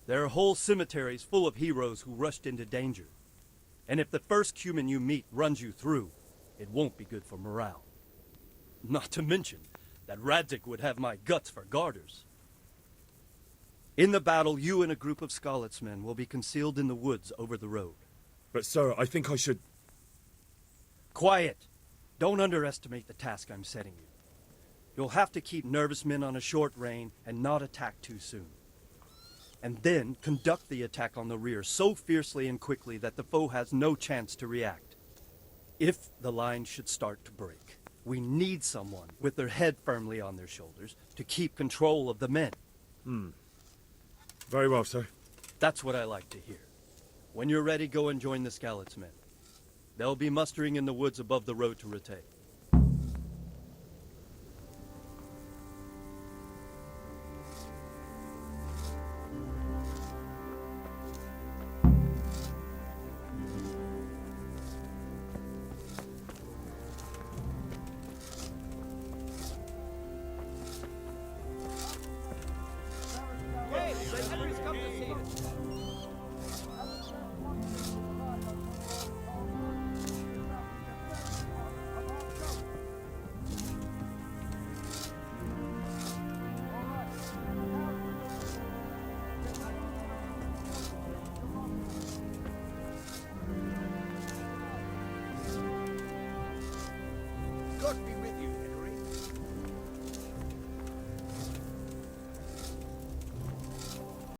There are whole cemeteries full of heroes who rushed into danger. And if the first human you meet runs you through, it won't be good for morale. Not to mention that Radzik would have my guts for garters. In the battle, you and a group of Skalitz men will be concealed in the woods over the road. But sir, I think I should... Quiet! Don't underestimate the task I'm setting you. You'll have to keep nervous men on a short rein and not attack too soon. And then conduct the attack on the rear so fiercely and quickly that the foe has no chance to react. If the line should start to break, we need someone with their head firmly on their shoulders to keep control of the men. Very well, sir. That's what I like to hear. When you're ready, go and join the Skalitz men. They'll be mustering in the woods above the road to Rete. God be with you,